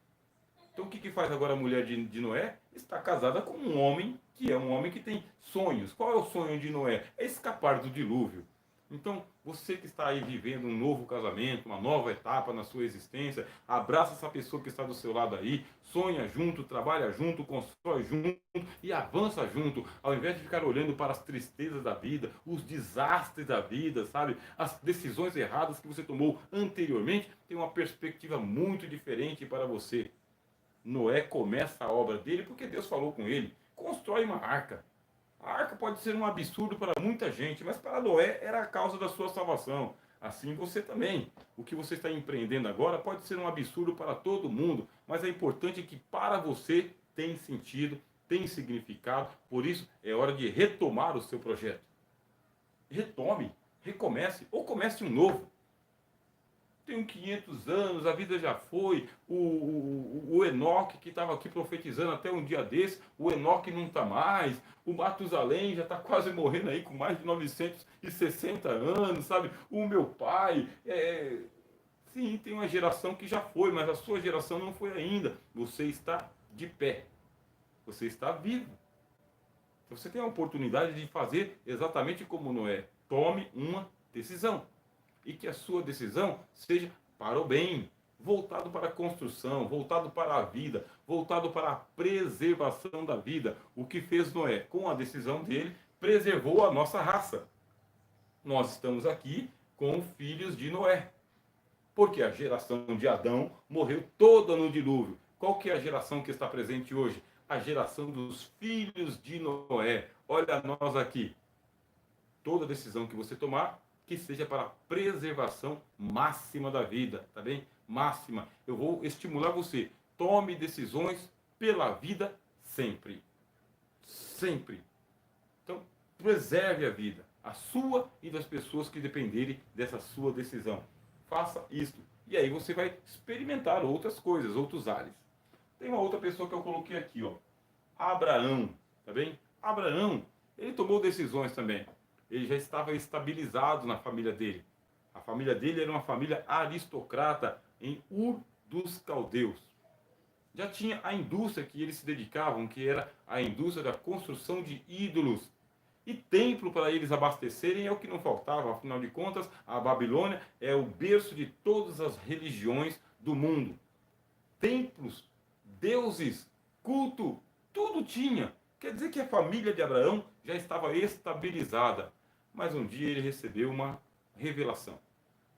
Então o que faz agora a mulher de Noé? Está casada com um homem que é um homem que tem sonhos. Qual é o sonho de Noé? É escapar do dilúvio. Então, você que está aí vivendo um novo casamento, uma nova etapa na sua existência, abraça essa pessoa que está do seu lado aí, sonha junto, trabalha junto, constrói junto e avança junto, ao invés de ficar olhando para as tristezas da vida, os desastres da vida, sabe? As decisões erradas que você tomou anteriormente, tem uma perspectiva muito diferente para você. Noé começa a obra dele porque Deus falou com ele: constrói uma arca. A arca pode ser um absurdo para muita gente, mas para Noé era a causa da sua salvação. Assim você também. O que você está empreendendo agora pode ser um absurdo para todo mundo, mas é importante que para você tem sentido, tem significado. Por isso é hora de retomar o seu projeto. Retome, recomece ou comece um novo. Tenho 500 anos, a vida já foi. O Enoque, que estava aqui profetizando até um dia desse, o Enoque não está mais. O Matusalém já está quase morrendo aí com mais de 960 anos, sabe? O meu pai. Sim, tem uma geração que já foi, mas a sua geração não foi ainda. Você está de pé. Você está vivo. Você tem a oportunidade de fazer exatamente como Noé. Tome uma decisão. E que a sua decisão seja para o bem, voltado para a construção, voltado para a vida, voltado para a preservação da vida. O que fez Noé? Com a decisão dele, preservou a nossa raça. Nós estamos aqui com filhos de Noé. Porque a geração de Adão morreu toda no dilúvio. Qual que é a geração que está presente hoje? A geração dos filhos de Noé. Olha nós aqui. Toda decisão que você tomar, que seja para a preservação máxima da vida, tá bem? Máxima. Eu vou estimular você. Tome decisões pela vida sempre. Sempre. Então, preserve a vida, a sua e das pessoas que dependerem dessa sua decisão. Faça isso. E aí você vai experimentar outras coisas, outros ares. Tem uma outra pessoa que eu coloquei aqui, ó. Abraão, tá bem? Abraão, ele tomou decisões também. Ele já estava estabilizado na família dele. A família dele era uma família aristocrata em Ur dos Caldeus. Já tinha a indústria que eles se dedicavam, que era a indústria da construção de ídolos. E templo para eles abastecerem é o que não faltava. Afinal de contas, a Babilônia é o berço de todas as religiões do mundo. Templos, deuses, culto, tudo tinha. Quer dizer que a família de Abraão já estava estabilizada. Mas um dia ele recebeu uma revelação.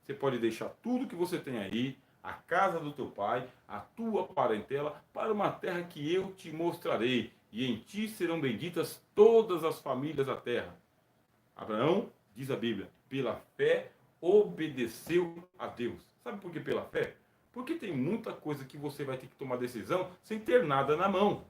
Você pode deixar tudo que você tem aí, a casa do teu pai, a tua parentela, para uma terra que eu te mostrarei, e em ti serão benditas todas as famílias da terra. Abraão, diz a Bíblia, pela fé obedeceu a Deus. Sabe por que pela fé? Porque tem muita coisa que você vai ter que tomar decisão sem ter nada na mão.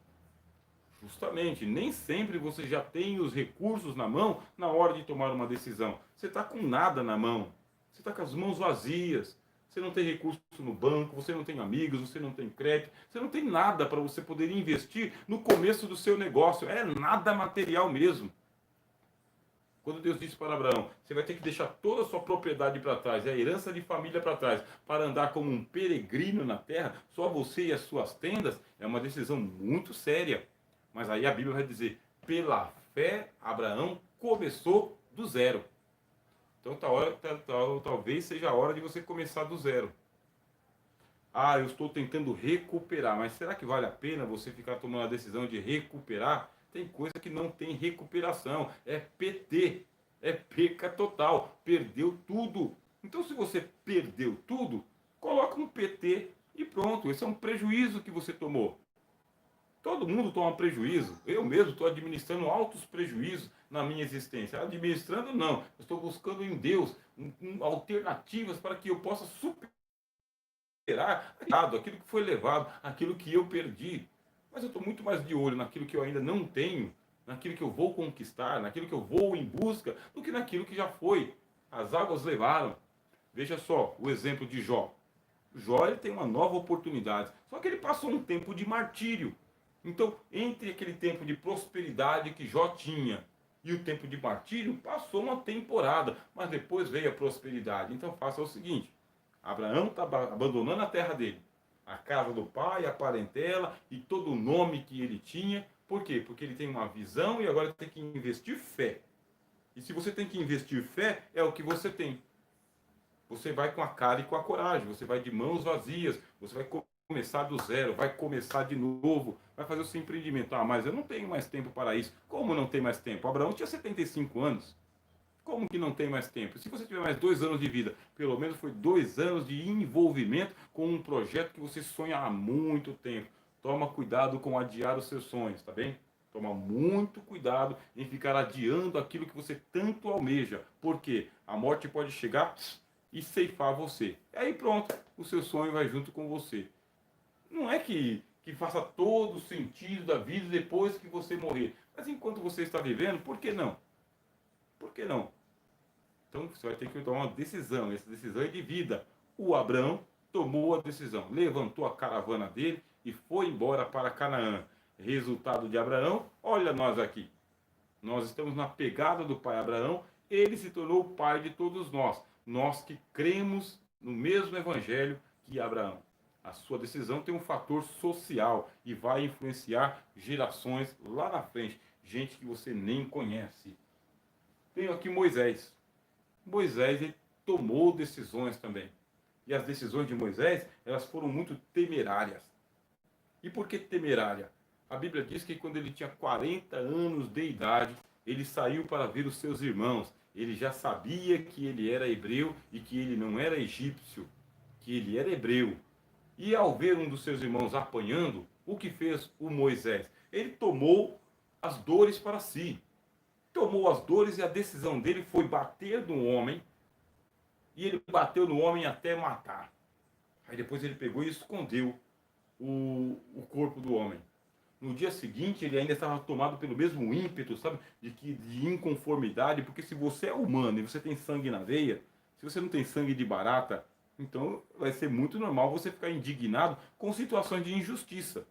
Justamente, nem sempre você já tem os recursos na mão na hora de tomar uma decisão. Você está com nada na mão. Você está com as mãos vazias. Você não tem recurso no banco, você não tem amigos, você não tem crédito, você não tem nada para você poder investir no começo do seu negócio. É nada material mesmo. Quando Deus disse para Abraão, você vai ter que deixar toda a sua propriedade para trás, a herança de família para trás, para andar como um peregrino na terra, só você e as suas tendas, é uma decisão muito séria. Mas aí a Bíblia vai dizer, pela fé, Abraão começou do zero. Então talvez seja a hora de você começar do zero. Eu estou tentando recuperar, mas será que vale a pena você ficar tomando a decisão de recuperar? Tem coisa que não tem recuperação, é PT, é perca total, perdeu tudo. Então se você perdeu tudo, coloca um PT e pronto, esse é um prejuízo que você tomou. Todo mundo toma prejuízo. Eu mesmo estou administrando altos prejuízos na minha existência. Administrando, não. Eu estou buscando em Deus alternativas para que eu possa superar aquilo que foi levado, aquilo que eu perdi. Mas eu estou muito mais de olho naquilo que eu ainda não tenho, naquilo que eu vou conquistar, naquilo que eu vou em busca, do que naquilo que já foi. As águas levaram. Veja só o exemplo de Jó. Jó ele tem uma nova oportunidade. Só que ele passou um tempo de martírio. Então, entre aquele tempo de prosperidade que Jó tinha e o tempo de martírio, passou uma temporada, mas depois veio a prosperidade. Então, faça o seguinte: Abraão está abandonando a terra dele, a casa do pai, a parentela e todo o nome que ele tinha. Por quê? Porque ele tem uma visão e agora tem que investir fé. E se você tem que investir fé, é o que você tem. Você vai com a cara e com a coragem, você vai de mãos vazias, você vai começar do zero, vai começar de novo, vai fazer o seu empreendimento. Mas eu não tenho mais tempo para isso. Como não tem mais tempo? Abraão tinha 75 anos. Como que não tem mais tempo? Se você tiver mais 2 anos de vida, pelo menos foi 2 anos de envolvimento com um projeto que você sonha há muito tempo. Toma cuidado com adiar os seus sonhos, tá bem? Toma muito cuidado em ficar adiando aquilo que você tanto almeja. Por quê? A morte pode chegar e ceifar você. E aí pronto, o seu sonho vai junto com você. Não é que faça todo o sentido da vida depois que você morrer. Mas enquanto você está vivendo, por que não? Por que não? Então você vai ter que tomar uma decisão. Essa decisão é de vida. O Abraão tomou a decisão, levantou a caravana dele e foi embora para Canaã. Resultado de Abraão, olha nós aqui. Nós estamos na pegada do pai Abraão, ele se tornou o pai de todos nós. Nós que cremos no mesmo evangelho que Abraão. A sua decisão tem um fator social e vai influenciar gerações lá na frente, gente que você nem conhece. Tenho aqui Moisés. Moisés ele tomou decisões também. E as decisões de Moisés, elas foram muito temerárias. E por que temerária? A Bíblia diz que quando ele tinha 40 anos de idade, ele saiu para ver os seus irmãos. Ele já sabia que ele era hebreu e que ele não era egípcio, que ele era hebreu. E ao ver um dos seus irmãos apanhando, o que fez o Moisés? Ele tomou as dores para si. Tomou as dores e a decisão dele foi bater no homem. E ele bateu no homem até matar. Aí depois ele pegou e escondeu o corpo do homem. No dia seguinte, ele ainda estava tomado pelo mesmo ímpeto, sabe? De inconformidade, porque se você é humano e você tem sangue na veia, se você não tem sangue de barata, então vai ser muito normal você ficar indignado com situações de injustiça.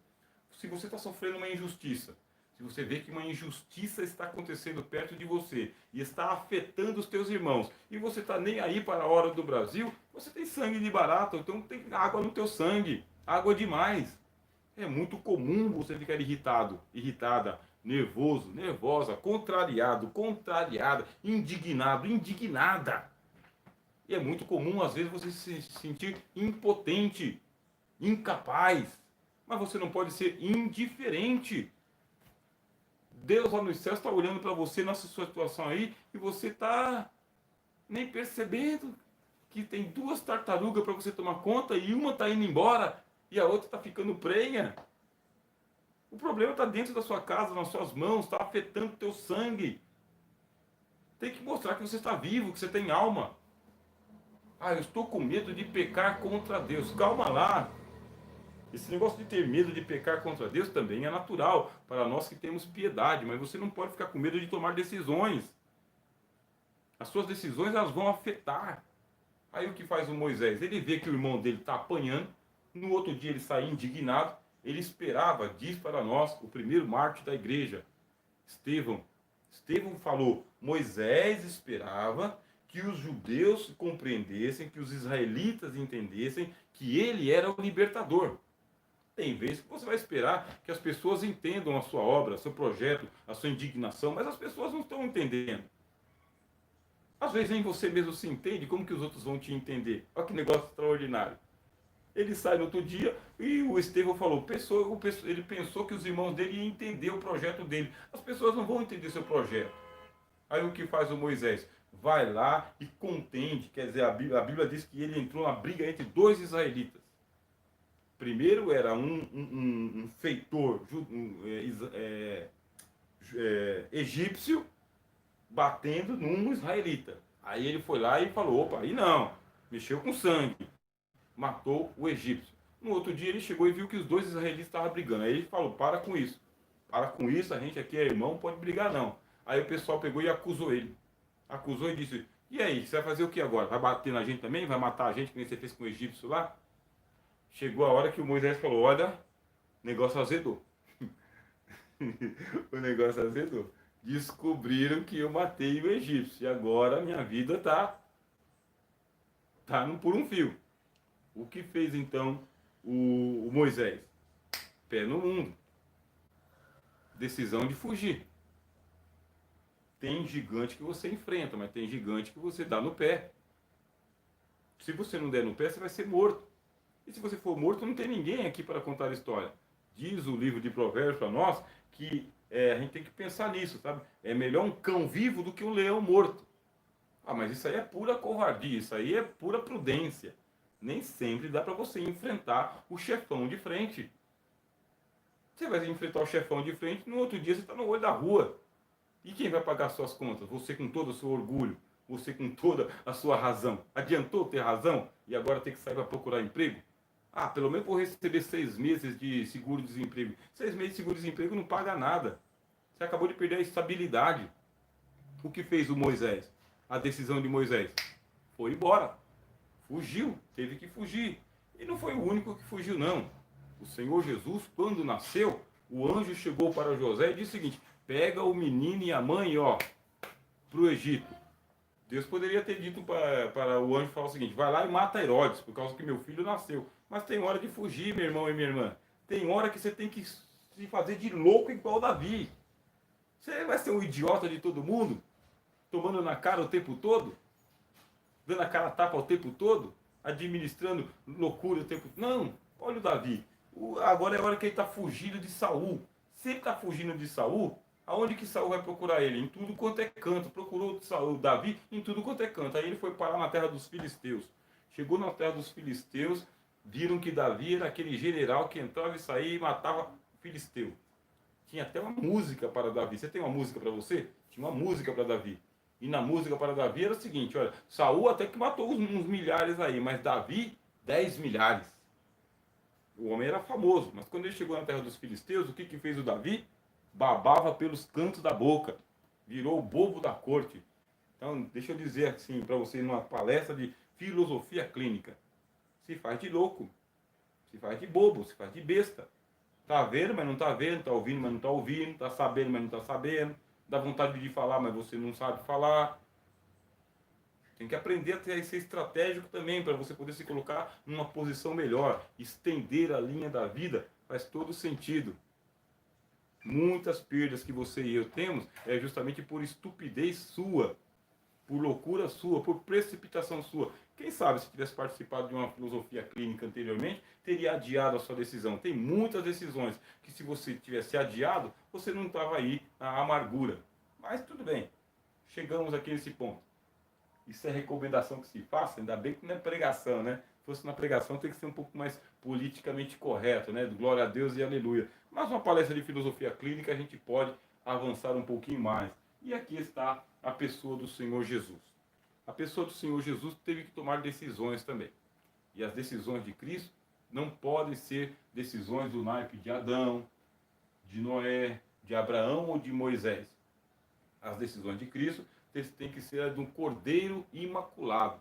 Se você está sofrendo uma injustiça, se você vê que uma injustiça está acontecendo perto de você e está afetando os teus irmãos, e você está nem aí para a hora do Brasil, você tem sangue de barata, então tem água no teu sangue, água demais. É muito comum você ficar irritado, irritada, nervoso, nervosa, contrariado, contrariada, indignado, indignada. E é muito comum, às vezes, você se sentir impotente, incapaz. Mas você não pode ser indiferente. Deus lá nos céus está olhando para você nessa sua situação aí e você está nem percebendo que tem 2 tartarugas para você tomar conta e uma está indo embora e a outra está ficando prenha. O problema está dentro da sua casa, nas suas mãos, está afetando o teu sangue. Tem que mostrar que você está vivo, que você tem alma. Eu estou com medo de pecar contra Deus. Calma lá. Esse negócio de ter medo de pecar contra Deus também é natural para nós que temos piedade, mas você não pode ficar com medo de tomar decisões. As suas decisões elas vão afetar. Aí o que faz o Moisés? Ele vê que o irmão dele está apanhando, no outro dia ele sai indignado, ele esperava, diz para nós, o primeiro mártir da igreja, Estevão. Estevão falou, Moisés esperava que os judeus compreendessem, que os israelitas entendessem que ele era o libertador. Tem vezes que você vai esperar que as pessoas entendam a sua obra, seu projeto, a sua indignação, mas as pessoas não estão entendendo. Às vezes nem você mesmo se entende, como que os outros vão te entender? Olha que negócio extraordinário. Ele sai no outro dia e o Estevão falou, ele pensou que os irmãos dele iam entender o projeto dele. As pessoas não vão entender seu projeto. Aí o que faz o Moisés? Vai lá e contende, quer dizer, a Bíblia diz que ele entrou na briga entre dois israelitas. Primeiro era um feitor egípcio batendo num israelita. Aí ele foi lá e falou, opa, aí não, mexeu com sangue, matou o egípcio. No outro dia ele chegou e viu que os dois israelitas estavam brigando. Aí ele falou, para com isso, a gente aqui é irmão, não pode brigar não. Aí o pessoal pegou e acusou ele. Acusou e disse, e aí, você vai fazer o que agora? Vai bater na gente também? Vai matar a gente, que nem você fez com o egípcio lá? Chegou a hora que o Moisés falou, olha, negócio azedou. O negócio azedou. Descobriram que eu matei o egípcio. E agora a minha vida tá por um fio. O que fez então o Moisés? Pé no mundo. Decisão de fugir. Tem gigante que você enfrenta, mas tem gigante que você dá no pé. Se você não der no pé, você vai ser morto. E se você for morto, não tem ninguém aqui para contar a história. Diz o livro de Provérbios para nós que a gente tem que pensar nisso, sabe? É melhor um cão vivo do que um leão morto. Ah, mas isso aí é pura covardia, isso aí é pura prudência. Nem sempre dá para você enfrentar o chefão de frente. Você vai enfrentar o chefão de frente, no outro dia você está no olho da rua. E quem vai pagar suas contas? Você com todo o seu orgulho, você com toda a sua razão. Adiantou ter razão e agora tem que sair para procurar emprego? Ah, pelo menos vou receber 6 meses de seguro-desemprego. 6 meses de seguro-desemprego não paga nada. Você acabou de perder a estabilidade. O que fez o Moisés? A decisão de Moisés? Foi embora. Fugiu, teve que fugir. E não foi o único que fugiu, não. O Senhor Jesus, quando nasceu, o anjo chegou para José e disse o seguinte, pega o menino e a mãe, ó, para o Egito. Deus poderia ter dito para o anjo falar o seguinte, vai lá e mata Herodes, por causa que meu filho nasceu. Mas tem hora de fugir, meu irmão e minha irmã. Tem hora que você tem que se fazer de louco igual Davi. Você vai ser um idiota de todo mundo, tomando na cara o tempo todo, dando a cara a tapa o tempo todo, administrando loucura o tempo todo. Não, olha o Davi. Agora é a hora que ele está fugindo de Saul. Se ele está fugindo de Saul, aonde que Saul vai procurar ele? Em tudo quanto é canto. Procurou Saul, Davi em tudo quanto é canto. Aí ele foi parar na terra dos filisteus. Chegou na terra dos filisteus, viram que Davi era aquele general que entrava e saía e matava filisteu. Tinha até uma música para Davi. Você tem uma música para você? Tinha uma música para Davi. E na música para Davi era o seguinte, olha, Saul até que matou uns milhares aí, mas Davi, 10 milhares. O homem era famoso, mas quando ele chegou na terra dos filisteus, o que fez o Davi? Babava pelos cantos da boca, virou o bobo da corte. Então, deixa eu dizer assim para você, numa palestra de filosofia clínica, se faz de louco, se faz de bobo, se faz de besta. Tá vendo, mas não tá vendo, tá ouvindo, mas não tá ouvindo, tá sabendo, mas não tá sabendo, dá vontade de falar, mas você não sabe falar. Tem que aprender a ser estratégico também, para você poder se colocar numa posição melhor. Estender a linha da vida faz todo sentido. Muitas perdas que você e eu temos é justamente por estupidez sua, por loucura sua, por precipitação sua. Quem sabe se tivesse participado de uma filosofia clínica anteriormente, teria adiado a sua decisão. Tem muitas decisões que se você tivesse adiado, você não estava aí na amargura. Mas tudo bem, chegamos aqui nesse ponto. Isso é recomendação que se faça, ainda bem que não é pregação, né? Se fosse na pregação, tem que ser um pouco mais politicamente correto, né? Glória a Deus e aleluia. Mas uma palestra de filosofia clínica a gente pode avançar um pouquinho mais. E aqui está a pessoa do Senhor Jesus. A pessoa do Senhor Jesus teve que tomar decisões também. E as decisões de Cristo não podem ser decisões do naipe de Adão, de Noé, de Abraão ou de Moisés. As decisões de Cristo tem que ser a de um cordeiro imaculado.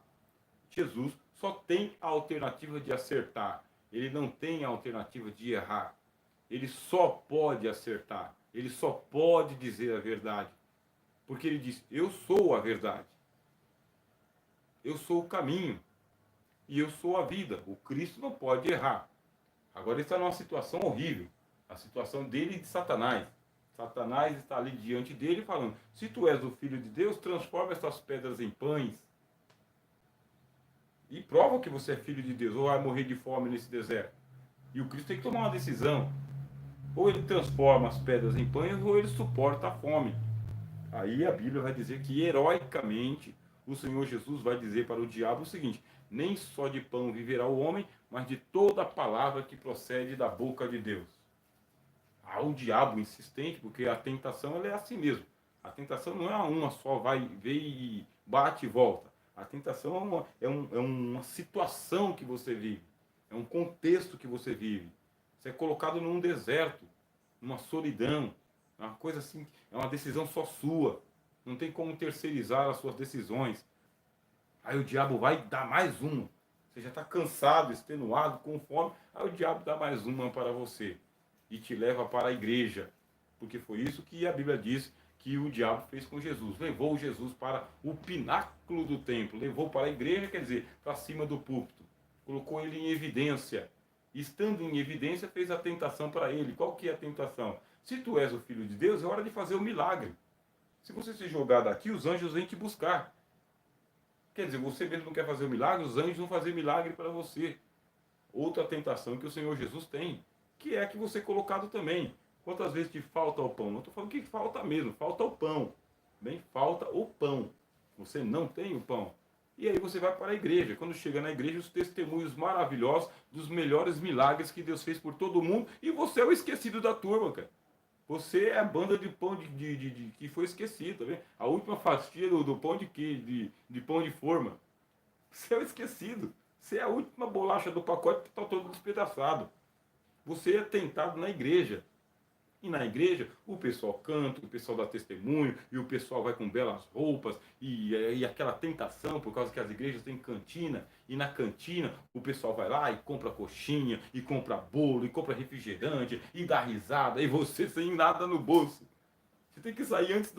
Jesus só tem a alternativa de acertar. Ele não tem a alternativa de errar. Ele só pode acertar. Ele só pode dizer a verdade. Porque ele diz, eu sou a verdade. Eu sou o caminho. E eu sou a vida. O Cristo não pode errar. Agora ele está numa situação horrível. A situação dele e de Satanás. Satanás está ali diante dele falando: se tu és o filho de Deus, transforma essas pedras em pães. E prova que você é filho de Deus, ou vai morrer de fome nesse deserto. E o Cristo tem que tomar uma decisão. Ou ele transforma as pedras em pães, ou ele suporta a fome. Aí a Bíblia vai dizer que, heroicamente, o Senhor Jesus vai dizer para o diabo o seguinte: nem só de pão viverá o homem, mas de toda a palavra que procede da boca de Deus. O diabo insistente, porque a tentação ela é assim mesmo. A tentação não é uma só, vai, vem e bate e volta. A tentação é uma situação que você vive, é um contexto que você vive. Você é colocado num deserto, numa solidão, uma coisa assim, é uma decisão só sua. Não tem como terceirizar as suas decisões. Aí o diabo vai dar mais uma. Você já está cansado, extenuado, com fome. Aí o diabo dá mais uma para você e te leva para a igreja. Porque foi isso que a Bíblia diz que o diabo fez com Jesus. Levou Jesus para o pináculo do templo. Levou para a igreja, quer dizer, para cima do púlpito. Colocou ele em evidência. Estando em evidência, fez a tentação para ele. Qual que é a tentação? Se tu és o Filho de Deus, é hora de fazer o milagre. Se você se jogar daqui, os anjos vêm te buscar. Quer dizer, você mesmo não quer fazer o milagre, os anjos vão fazer milagre para você. Outra tentação que o Senhor Jesus tem, que é que você é colocado também. Quantas vezes te falta o pão? Não estou falando que falta mesmo, falta o pão. Bem, falta o pão. Você não tem o pão. E aí você vai para a igreja. Quando chega na igreja, os testemunhos maravilhosos dos melhores milagres que Deus fez por todo mundo. E você é o esquecido da turma, cara. Você é a banda de pão que foi esquecido, tá vendo? A última fatia do pão de pão de forma. Você é o esquecido. Você é a última bolacha do pacote que está todo despedaçado. Você é tentado na igreja. E na igreja, o pessoal canta, o pessoal dá testemunho, e o pessoal vai com belas roupas, e aquela tentação, por causa que as igrejas têm cantina, e na cantina o pessoal vai lá e compra coxinha, e compra bolo, e compra refrigerante, e dá risada, e você sem nada no bolso. Você tem que sair antes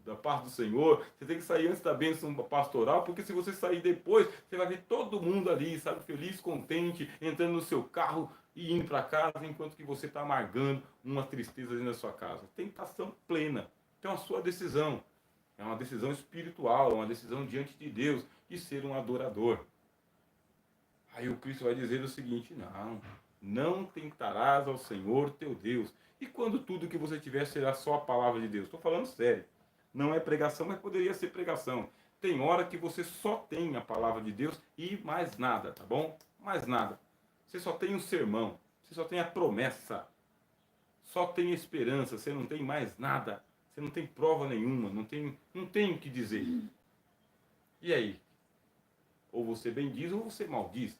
da paz do Senhor, você tem que sair antes da bênção pastoral, porque se você sair depois, você vai ver todo mundo ali, sabe, feliz, contente, entrando no seu carro e indo para casa, enquanto que você está amargando uma tristeza dentro da sua casa. Tentação plena. Então a sua decisão é uma decisão espiritual, é uma decisão diante de Deus, de ser um adorador. Aí o Cristo vai dizer o seguinte: não tentarás ao Senhor teu Deus. E quando tudo que você tiver será só a palavra de Deus? Estou falando sério. Não é pregação, mas poderia ser pregação. Tem hora que você só tem a palavra de Deus e mais nada, tá bom? Mais nada. Você só tem um sermão. Você só tem a promessa. Só tem esperança. Você não tem mais nada. Você não tem prova nenhuma. Não tem o que dizer. E aí? Ou você bendiz ou você maldiz.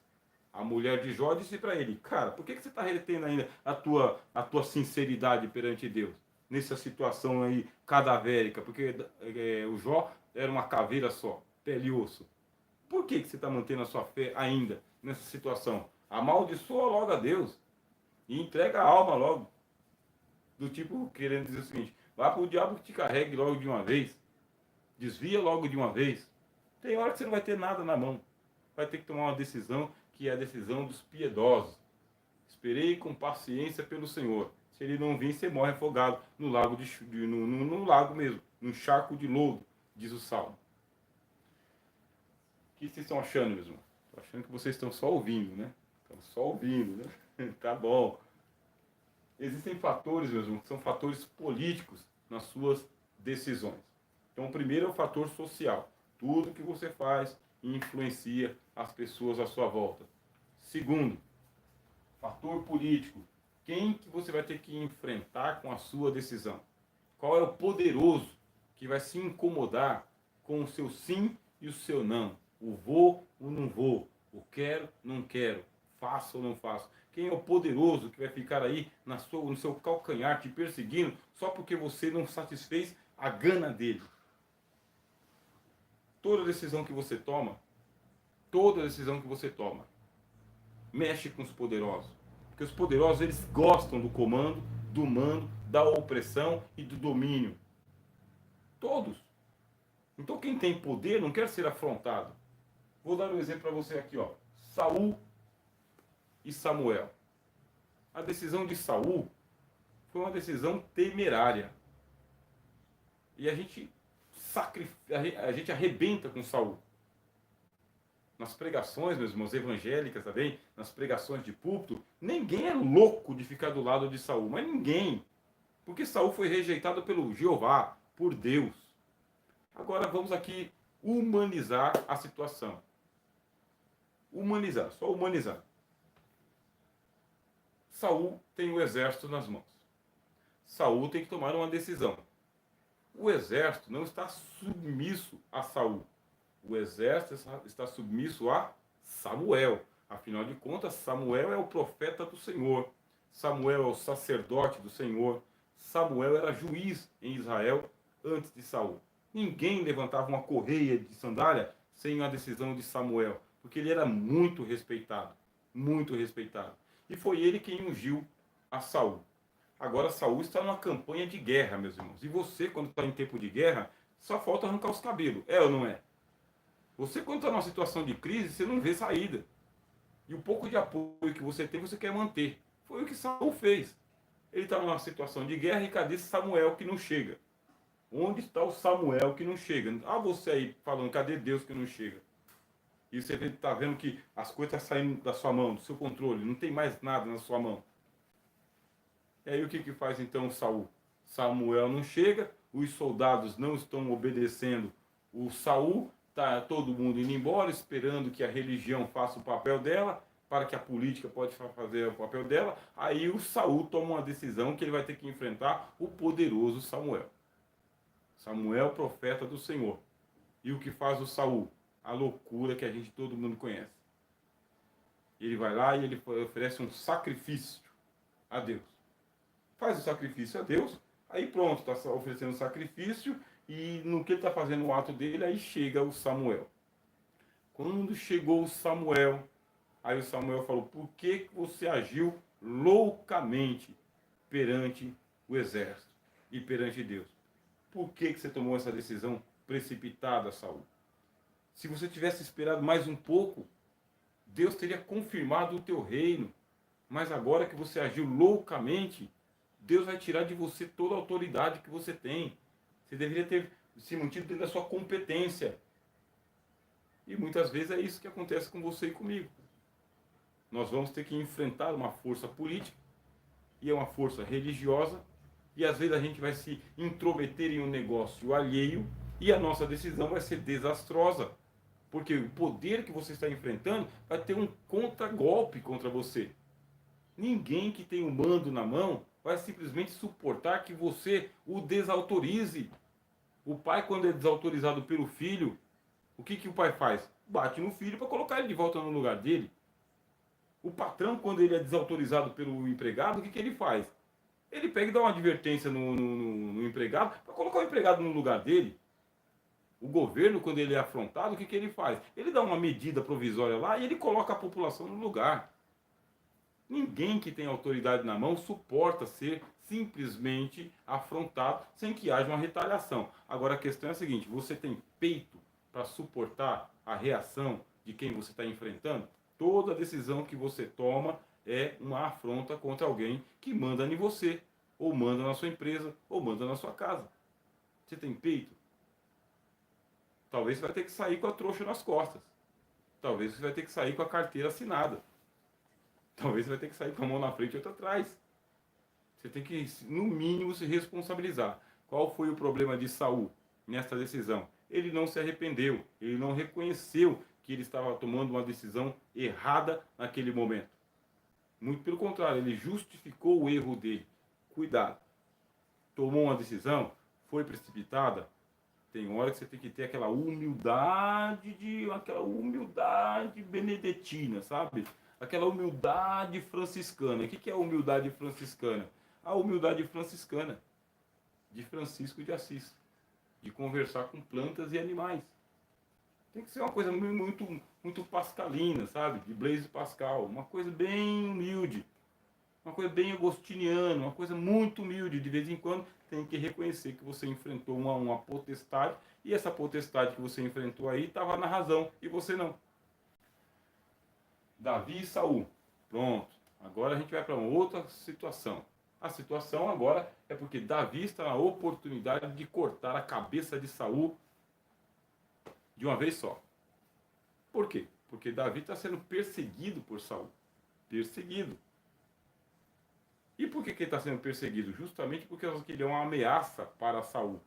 A mulher de Jó disse para ele: cara, por que você está retendo ainda a tua sinceridade perante Deus? Nessa situação aí cadavérica, porque o Jó era uma caveira só, pele e osso. Por que você está mantendo a sua fé ainda nessa situação? Amaldiçoa logo a Deus e entrega a alma logo. Do tipo, querendo dizer o seguinte: vá para o diabo que te carregue logo de uma vez. Desvia logo de uma vez. Tem hora que você não vai ter nada na mão. Vai ter que tomar uma decisão, que é a decisão dos piedosos. Esperei com paciência pelo Senhor. Se ele não vir, você morre afogado no lago no lago mesmo, num charco de lodo, diz o Salmo. O que vocês estão achando, meus irmãos? Estou achando que vocês estão só ouvindo, né? Estão só ouvindo, né? Tá bom. Existem fatores, meus irmãos, que são fatores políticos nas suas decisões. Então, o primeiro é o fator social. Tudo que você faz influencia as pessoas à sua volta. Segundo, fator político. Quem que você vai ter que enfrentar com a sua decisão? Qual é o poderoso que vai se incomodar com o seu sim e o seu não? O vou ou não vou? O quero, não quero? Faço ou não faço? Quem é o poderoso que vai ficar aí no seu calcanhar te perseguindo só porque você não satisfez a gana dele? Toda decisão que você toma, mexe com os poderosos. Porque os poderosos, eles gostam do comando, do mando, da opressão e do domínio. Todos. Então quem tem poder não quer ser afrontado. Vou dar um exemplo para você aqui, ó. Saul e Samuel. A decisão de Saul Foi uma decisão temerária. E a gente arrebenta com Saul. Nas pregações, meus irmãos, evangélicas também, nas pregações de púlpito, ninguém é louco de ficar do lado de Saul, mas ninguém. Porque Saul foi rejeitado pelo Jeová, por Deus. Agora vamos aqui humanizar a situação. Humanizar, só humanizar. Saul tem o exército nas mãos. Saul tem que tomar uma decisão. O exército não está submisso a Saul. O exército está submisso a Samuel. Afinal de contas, Samuel é o profeta do Senhor. Samuel é o sacerdote do Senhor. Samuel era juiz em Israel antes de Saul. Ninguém levantava uma correia de sandália sem a decisão de Samuel, porque ele era muito respeitado, muito respeitado. E foi ele quem ungiu a Saul. Agora Saul está numa campanha de guerra, meus irmãos. E você, quando está em tempo de guerra, só falta arrancar os cabelos. É ou não é? Você, quando está numa situação de crise, você não vê saída. E o pouco de apoio que você tem, você quer manter. Foi o que Saul fez. Ele está numa situação de guerra e cadê Samuel que não chega? Onde está o Samuel que não chega? Ah, você aí falando, cadê Deus que não chega? E você está vendo que as coisas estão saindo da sua mão, do seu controle, não tem mais nada na sua mão. E aí o que faz então Saul? Samuel não chega, os soldados não estão obedecendo o Saul, está todo mundo indo embora, esperando que a religião faça o papel dela, para que a política pode fazer o papel dela. Aí o Saul toma uma decisão que ele vai ter que enfrentar o poderoso Samuel. Samuel, profeta do Senhor. E o que faz o Saul? A loucura que a gente todo mundo conhece. Ele vai lá e ele oferece um sacrifício a Deus. Faz o sacrifício a Deus, aí pronto, está oferecendo sacrifício, e no que ele está fazendo o ato dele, aí chega o Samuel. Quando chegou o Samuel, aí o Samuel falou, por que você agiu loucamente perante o exército e perante Deus? Por que você tomou essa decisão precipitada, Saul? Se você tivesse esperado mais um pouco, Deus teria confirmado o teu reino. Mas agora que você agiu loucamente, Deus vai tirar de você toda a autoridade que você tem. Você deveria ter se mantido dentro da sua competência. E muitas vezes é isso que acontece com você e comigo. Nós vamos ter que enfrentar uma força política, e é uma força religiosa, e às vezes a gente vai se intrometer em um negócio alheio, e a nossa decisão vai ser desastrosa. Porque o poder que você está enfrentando vai ter um contragolpe contra você. Ninguém que tem o mando na mão vai simplesmente suportar que você o desautorize. O pai, quando é desautorizado pelo filho, o que o pai faz? Bate no filho para colocar ele de volta no lugar dele. O patrão, quando ele é desautorizado pelo empregado, o que ele faz? Ele pega e dá uma advertência no empregado para colocar o empregado no lugar dele. O governo, quando ele é afrontado, o que ele faz? Ele dá uma medida provisória lá e ele coloca a população no lugar. Ninguém que tem autoridade na mão suporta ser simplesmente afrontado sem que haja uma retaliação. Agora a questão é a seguinte, você tem peito para suportar a reação de quem você está enfrentando? Toda decisão que você toma é uma afronta contra alguém que manda em você, ou manda na sua empresa, ou manda na sua casa. Você tem peito? Talvez você vai ter que sair com a trouxa nas costas. Talvez você vai ter que sair com a carteira assinada. Talvez você vai ter que sair com a mão na frente e outra atrás. Você tem que, no mínimo, se responsabilizar. Qual foi o problema de Saul nesta decisão? Ele não se arrependeu. Ele não reconheceu que ele estava tomando uma decisão errada naquele momento. Muito pelo contrário, ele justificou o erro dele. Cuidado. Tomou uma decisão, foi precipitada. Tem hora que você tem que ter aquela humildade benedetina, sabe? Aquela humildade franciscana. O que é a humildade franciscana? A humildade franciscana de Francisco de Assis, de conversar com plantas e animais. Tem que ser uma coisa muito pascalina, sabe? De Blaise Pascal, uma coisa bem humilde, uma coisa bem agostiniana, uma coisa muito humilde. De vez em quando tem que reconhecer que você enfrentou uma potestade, e essa potestade que você enfrentou aí estava na razão e você não. Davi e Saul. Pronto. Agora a gente vai para uma outra situação. A situação agora é porque Davi está na oportunidade de cortar a cabeça de Saul de uma vez só. Por quê? Porque Davi está sendo perseguido por Saul. Perseguido. E por que ele está sendo perseguido? Justamente porque ele é uma ameaça para Saul.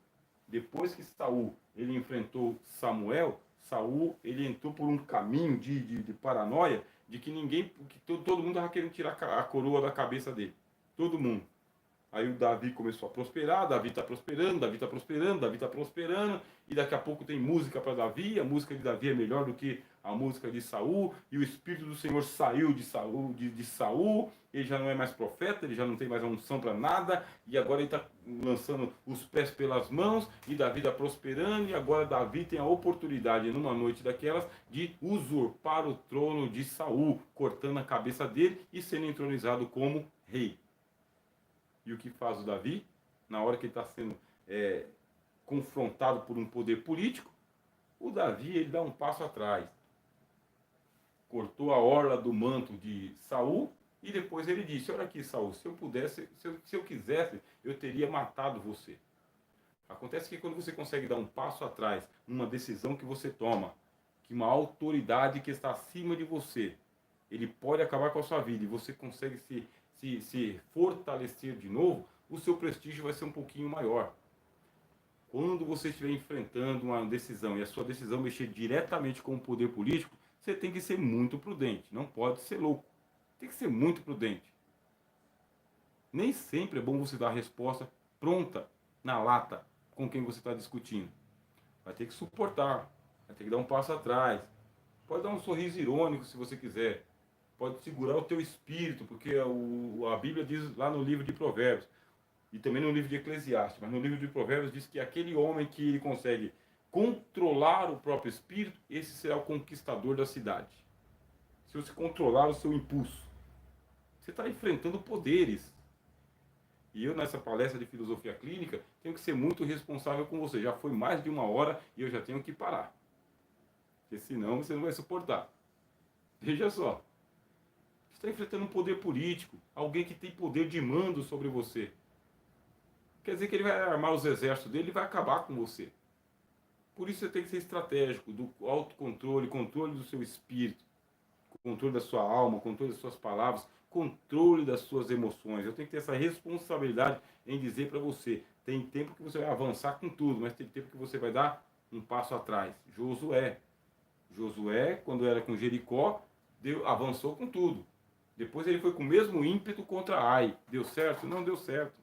Depois que Saul ele enfrentou Samuel, Saul ele entrou por um caminho de paranoia de que todo mundo estava querendo tirar a coroa da cabeça dele. Todo mundo. Aí o Davi começou a prosperar, Davi está prosperando, Davi está prosperando, Davi está prosperando, e daqui a pouco tem música para Davi, a música de Davi é melhor do que a música de Saul, e o Espírito do Senhor saiu de Saul, ele já não é mais profeta, ele já não tem mais a unção para nada, e agora ele está lançando os pés pelas mãos, e Davi está prosperando, e agora Davi tem a oportunidade, numa noite daquelas, de usurpar o trono de Saul, cortando a cabeça dele e sendo entronizado como rei. E o que faz o Davi? Na hora que ele está sendo confrontado por um poder político, o Davi ele dá um passo atrás. Cortou a orla do manto de Saul e depois ele disse: olha aqui, Saul, se eu pudesse, se eu quisesse, eu teria matado você. Acontece que quando você consegue dar um passo atrás numa decisão que você toma, que uma autoridade que está acima de você, ele pode acabar com a sua vida e você consegue se fortalecer de novo, o seu prestígio vai ser um pouquinho maior. Quando você estiver enfrentando uma decisão e a sua decisão mexer diretamente com o poder político, você tem que ser muito prudente, não pode ser louco. Tem que ser muito prudente. Nem sempre é bom você dar a resposta pronta, na lata, com quem você está discutindo. Vai ter que suportar, vai ter que dar um passo atrás. Pode dar um sorriso irônico se você quiser. Pode segurar o teu espírito, porque a Bíblia diz lá no livro de Provérbios, e também no livro de Eclesiastes, mas no livro de Provérbios diz que aquele homem que ele consegue controlar o próprio espírito, esse será o conquistador da cidade. Se você controlar o seu impulso, você está enfrentando poderes. E eu, nessa palestra de filosofia clínica, tenho que ser muito responsável com você. Já foi mais de 1 hora e eu já tenho que parar. Porque senão você não vai suportar. Veja só. Você está enfrentando um poder político, alguém que tem poder de mando sobre você. Quer dizer que ele vai armar os exércitos dele e vai acabar com você. Por isso você tem que ser estratégico, do autocontrole, controle do seu espírito, controle da sua alma, controle das suas palavras, controle das suas emoções. Eu tenho que ter essa responsabilidade em dizer para você, tem tempo que você vai avançar com tudo, mas tem tempo que você vai dar um passo atrás. Josué, quando era com Jericó, avançou com tudo. Depois ele foi com o mesmo ímpeto contra Ai. Deu certo? Não deu certo.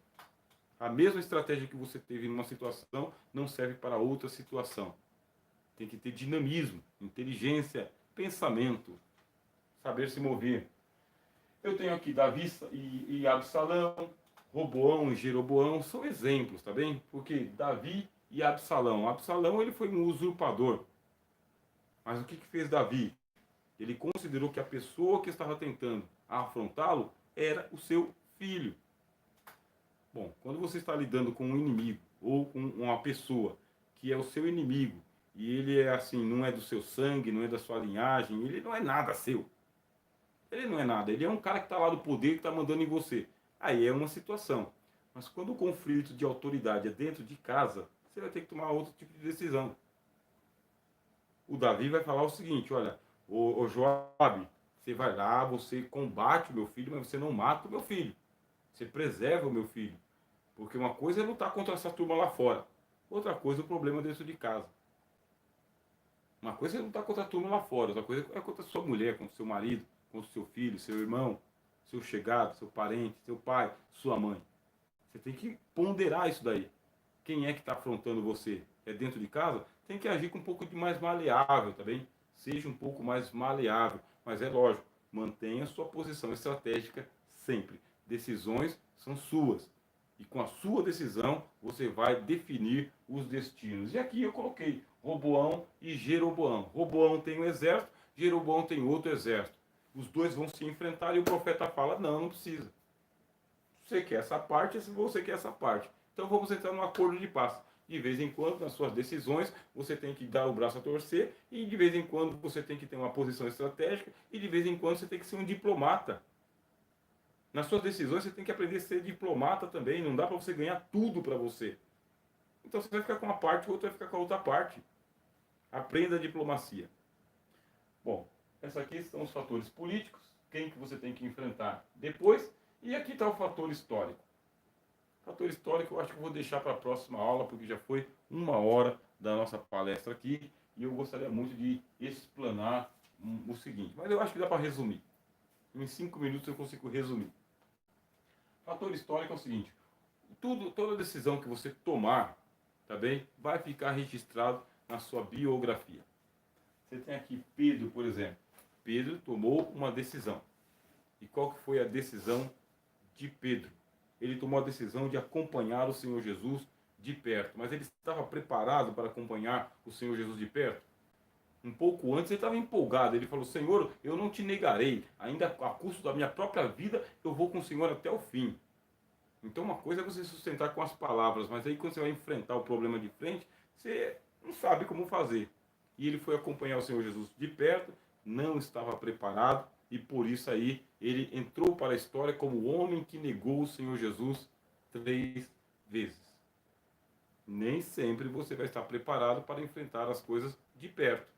A mesma estratégia que você teve numa situação não serve para outra situação. Tem que ter dinamismo, inteligência, pensamento, saber se mover. Eu tenho aqui Davi e Absalão, Roboão e Jeroboão, são exemplos, tá bem? Porque Davi e Absalão. Absalão ele foi um usurpador. Mas o que fez Davi? Ele considerou que a pessoa que estava tentando afrontá-lo era o seu filho. Bom, quando você está lidando com um inimigo ou com uma pessoa que é o seu inimigo e ele é assim, não é do seu sangue, não é da sua linhagem, ele não é nada seu. Ele não é nada, ele é um cara que está lá do poder que está mandando em você. Aí é uma situação. Mas quando o conflito de autoridade é dentro de casa, você vai ter que tomar outro tipo de decisão. O Davi vai falar o seguinte: olha, ô Joabe, você vai lá, você combate o meu filho, mas você não mata o meu filho. Você preserva o meu filho. Porque uma coisa é lutar contra essa turma lá fora. Outra coisa é o problema dentro de casa. Uma coisa é lutar contra a turma lá fora. Outra coisa é contra a sua mulher, contra o seu marido, contra o seu filho, seu irmão, seu chegado, seu parente, seu pai, sua mãe. Você tem que ponderar isso daí. Quem é que está afrontando você? É dentro de casa? Tem que agir com um pouco de mais maleável, tá bem? Seja um pouco mais maleável. Mas é lógico, mantenha a sua posição estratégica sempre. Decisões são suas. E com a sua decisão, você vai definir os destinos. E aqui eu coloquei Roboão e Jeroboão. Roboão tem um exército, Jeroboão tem outro exército. Os dois vão se enfrentar e o profeta fala: não precisa. Você quer essa parte, você quer essa parte. Então vamos entrar num acordo de paz. De vez em quando, nas suas decisões, você tem que dar o braço a torcer, e de vez em quando você tem que ter uma posição estratégica, e de vez em quando você tem que ser um diplomata. Nas suas decisões você tem que aprender a ser diplomata também. Não dá para você ganhar tudo para você. Então você vai ficar com uma parte, o outro vai ficar com a outra parte. Aprenda a diplomacia. Bom, essa aqui são os fatores políticos, quem que você tem que enfrentar depois. E aqui está o fator histórico. O fator histórico eu acho que eu vou deixar para a próxima aula, porque já foi 1 hora da nossa palestra aqui. E eu gostaria muito de explanar o seguinte. Mas eu acho que dá para resumir. Em 5 minutos eu consigo resumir. Fator histórico é o seguinte: toda decisão que você tomar, tá bem, vai ficar registrado na sua biografia. Você tem aqui Pedro, por exemplo. Pedro tomou uma decisão. E qual que foi a decisão de Pedro? Ele tomou a decisão de acompanhar o Senhor Jesus de perto. Mas ele estava preparado para acompanhar o Senhor Jesus de perto? Um pouco antes ele estava empolgado. Ele falou: Senhor, eu não te negarei. Ainda a custo da minha própria vida, eu vou com o Senhor até o fim. Então uma coisa é você sustentar com as palavras, mas aí quando você vai enfrentar o problema de frente, você não sabe como fazer. E ele foi acompanhar o Senhor Jesus de perto, não estava preparado, e por isso aí ele entrou para a história como o homem que negou o Senhor Jesus 3 vezes. Nem sempre você vai estar preparado para enfrentar as coisas de perto.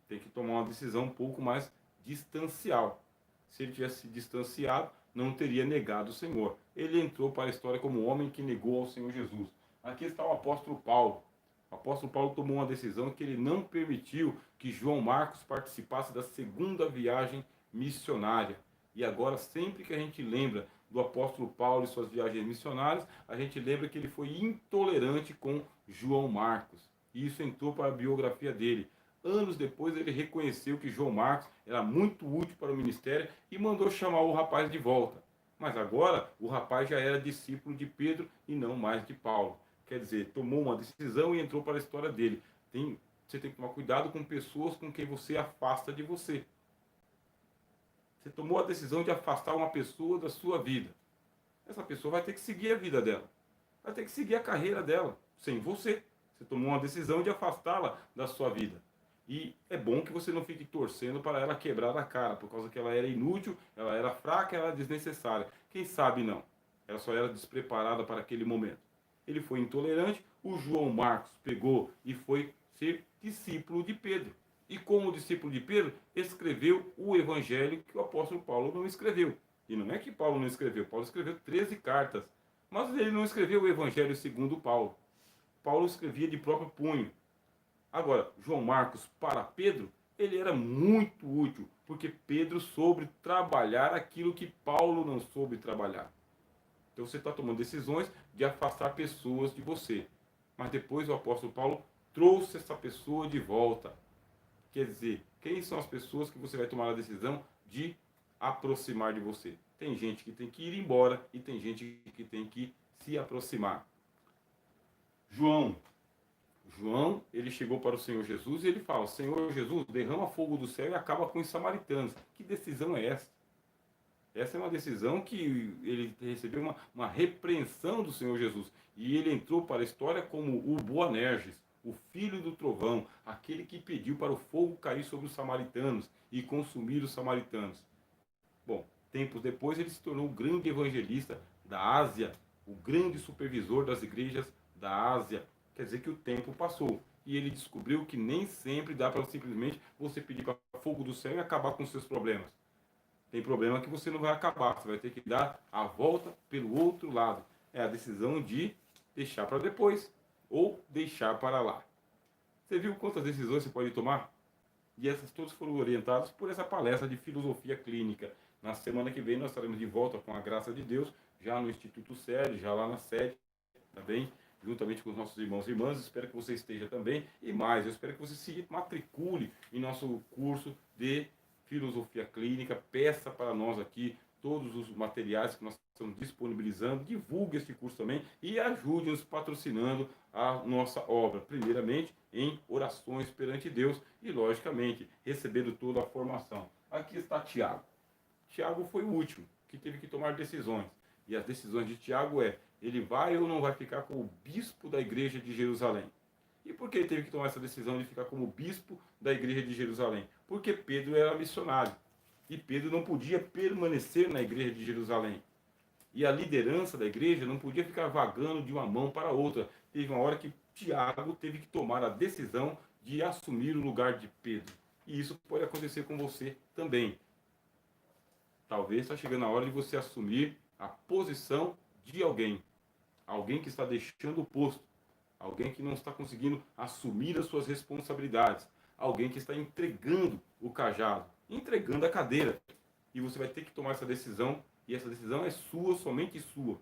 Tem que tomar uma decisão um pouco mais distancial. Se ele tivesse se distanciado, não teria negado o Senhor. Ele entrou para a história como o homem que negou ao Senhor Jesus. Aqui está o apóstolo Paulo. O apóstolo Paulo tomou uma decisão que ele não permitiu que João Marcos participasse da segunda viagem missionária. E agora, sempre que a gente lembra do apóstolo Paulo e suas viagens missionárias, a gente lembra que ele foi intolerante com João Marcos. E isso entrou para a biografia dele. Anos depois ele reconheceu que João Marcos era muito útil para o ministério e mandou chamar o rapaz de volta. Mas agora o rapaz já era discípulo de Pedro e não mais de Paulo. Quer dizer, tomou uma decisão e entrou para a história dele. Você tem que tomar cuidado com pessoas com quem você afasta de você. Você tomou a decisão de afastar uma pessoa da sua vida. Essa pessoa vai ter que seguir a vida dela. Vai ter que seguir a carreira dela, sem você. Você tomou uma decisão de afastá-la da sua vida. E é bom que você não fique torcendo para ela quebrar a cara, por causa que ela era inútil, ela era fraca, ela era desnecessária. Quem sabe não. Ela só era despreparada para aquele momento. Ele foi intolerante, o João Marcos pegou e foi ser discípulo de Pedro. E como discípulo de Pedro, escreveu o evangelho que o apóstolo Paulo não escreveu. E não é que Paulo não escreveu, Paulo escreveu 13 cartas. Mas ele não escreveu o evangelho segundo Paulo. Paulo escrevia de próprio punho. Agora, João Marcos para Pedro, ele era muito útil, porque Pedro soube trabalhar aquilo que Paulo não soube trabalhar. Então você está tomando decisões de afastar pessoas de você. Mas depois o apóstolo Paulo trouxe essa pessoa de volta. Quer dizer, quem são as pessoas que você vai tomar a decisão de aproximar de você? Tem gente que tem que ir embora e tem gente que tem que se aproximar. João, ele chegou para o Senhor Jesus e ele fala: Senhor Jesus, derrama fogo do céu e acaba com os samaritanos. Que decisão é essa? Essa é uma decisão que ele recebeu uma repreensão do Senhor Jesus. E ele entrou para a história como o Boanerges, o filho do trovão, aquele que pediu para o fogo cair sobre os samaritanos e consumir os samaritanos. Bom, tempos depois ele se tornou o grande evangelista da Ásia, o grande supervisor das igrejas da Ásia. Quer dizer que o tempo passou. E ele descobriu que nem sempre dá para simplesmente você pedir para fogo do céu e acabar com os seus problemas. Tem problema que você não vai acabar, você vai ter que dar a volta pelo outro lado. É a decisão de deixar para depois ou deixar para lá. Você viu quantas decisões você pode tomar? E essas todas foram orientadas por essa palestra de filosofia clínica. Na semana que vem nós estaremos de volta com a graça de Deus, já no Instituto Sede, já lá na sede, tá bem? Juntamente com os nossos irmãos e irmãs. Espero que você esteja também. E mais, eu espero que você se matricule em nosso curso de filosofia clínica. Peça para nós aqui todos os materiais que nós estamos disponibilizando. Divulgue este curso também e ajude-nos patrocinando a nossa obra. Primeiramente, em orações perante Deus e, logicamente, recebendo toda a formação. Aqui está Tiago. Tiago foi o último que teve que tomar decisões. E as decisões de Tiago ele vai ou não vai ficar como bispo da igreja de Jerusalém? E por que ele teve que tomar essa decisão de ficar como bispo da igreja de Jerusalém? Porque Pedro era missionário. E Pedro não podia permanecer na igreja de Jerusalém. E a liderança da igreja não podia ficar vagando de uma mão para a outra. Teve uma hora que Tiago teve que tomar a decisão de assumir o lugar de Pedro. E isso pode acontecer com você também. Talvez está chegando a hora de você assumir a posição de alguém. Alguém que está deixando o posto. Alguém que não está conseguindo assumir as suas responsabilidades. Alguém que está entregando o cajado, entregando a cadeira. E você vai ter que tomar essa decisão. E essa decisão é sua, somente sua.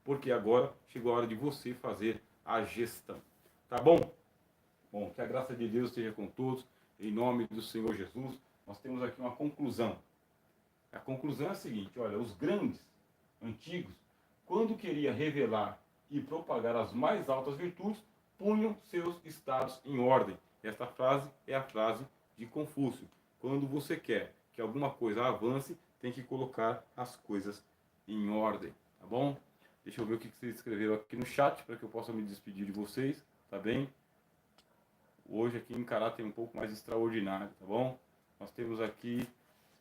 Porque agora chegou a hora de você fazer a gestão. Tá bom? Bom, que a graça de Deus esteja com todos. Em nome do Senhor Jesus. Nós temos aqui uma conclusão. A conclusão é a seguinte: olha, os grandes, antigos, quando queria revelar e propagar as mais altas virtudes, punham seus estados em ordem. Esta frase é a frase de Confúcio. Quando você quer que alguma coisa avance, tem que colocar as coisas em ordem, tá bom? Deixa eu ver o que vocês escreveram aqui no chat, para que eu possa me despedir de vocês, tá bem? Hoje aqui em caráter um pouco mais extraordinário, tá bom? Nós temos aqui,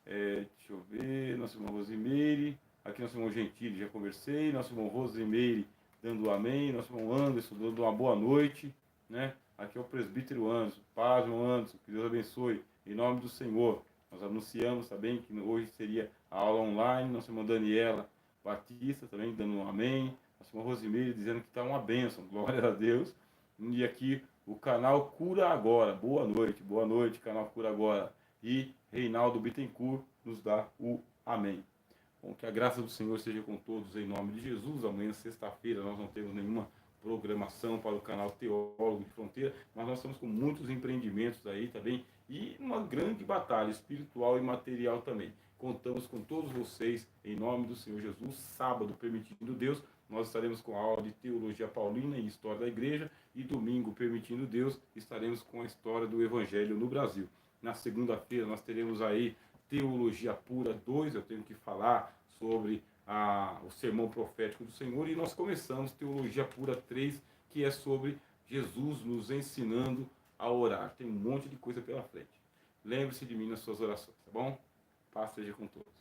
deixa eu ver, nosso irmão Rosimeire, aqui nosso irmão Gentili, já conversei, nosso irmão Rosimeire dando amém, nosso irmão Anderson dando uma boa noite, né? Aqui é o presbítero Anderson, paz, irmão Anderson, que Deus abençoe, em nome do Senhor. Nós anunciamos também que hoje seria a aula online, nossa irmã Daniela Batista também dando um amém, nossa irmã Rosimeire dizendo que está uma bênção, glória a Deus. E aqui o canal Cura Agora, boa noite, canal Cura Agora. E Reinaldo Bittencourt nos dá o amém. Bom, que a graça do Senhor seja com todos em nome de Jesus. Amanhã, sexta-feira, nós não temos nenhuma programação para o canal Teólogo de Fronteira, mas nós estamos com muitos empreendimentos aí também e uma grande batalha espiritual e material também. Contamos com todos vocês em nome do Senhor Jesus. Sábado, permitindo Deus, nós estaremos com a aula de Teologia Paulina e História da Igreja e domingo, permitindo Deus, estaremos com a história do Evangelho no Brasil. Na segunda-feira nós teremos aí Teologia Pura 2, eu tenho que falar sobre o sermão profético do Senhor, e nós começamos Teologia Pura 3, que é sobre Jesus nos ensinando a orar. Tem um monte de coisa pela frente. Lembre-se de mim nas suas orações, tá bom? Paz seja com todos.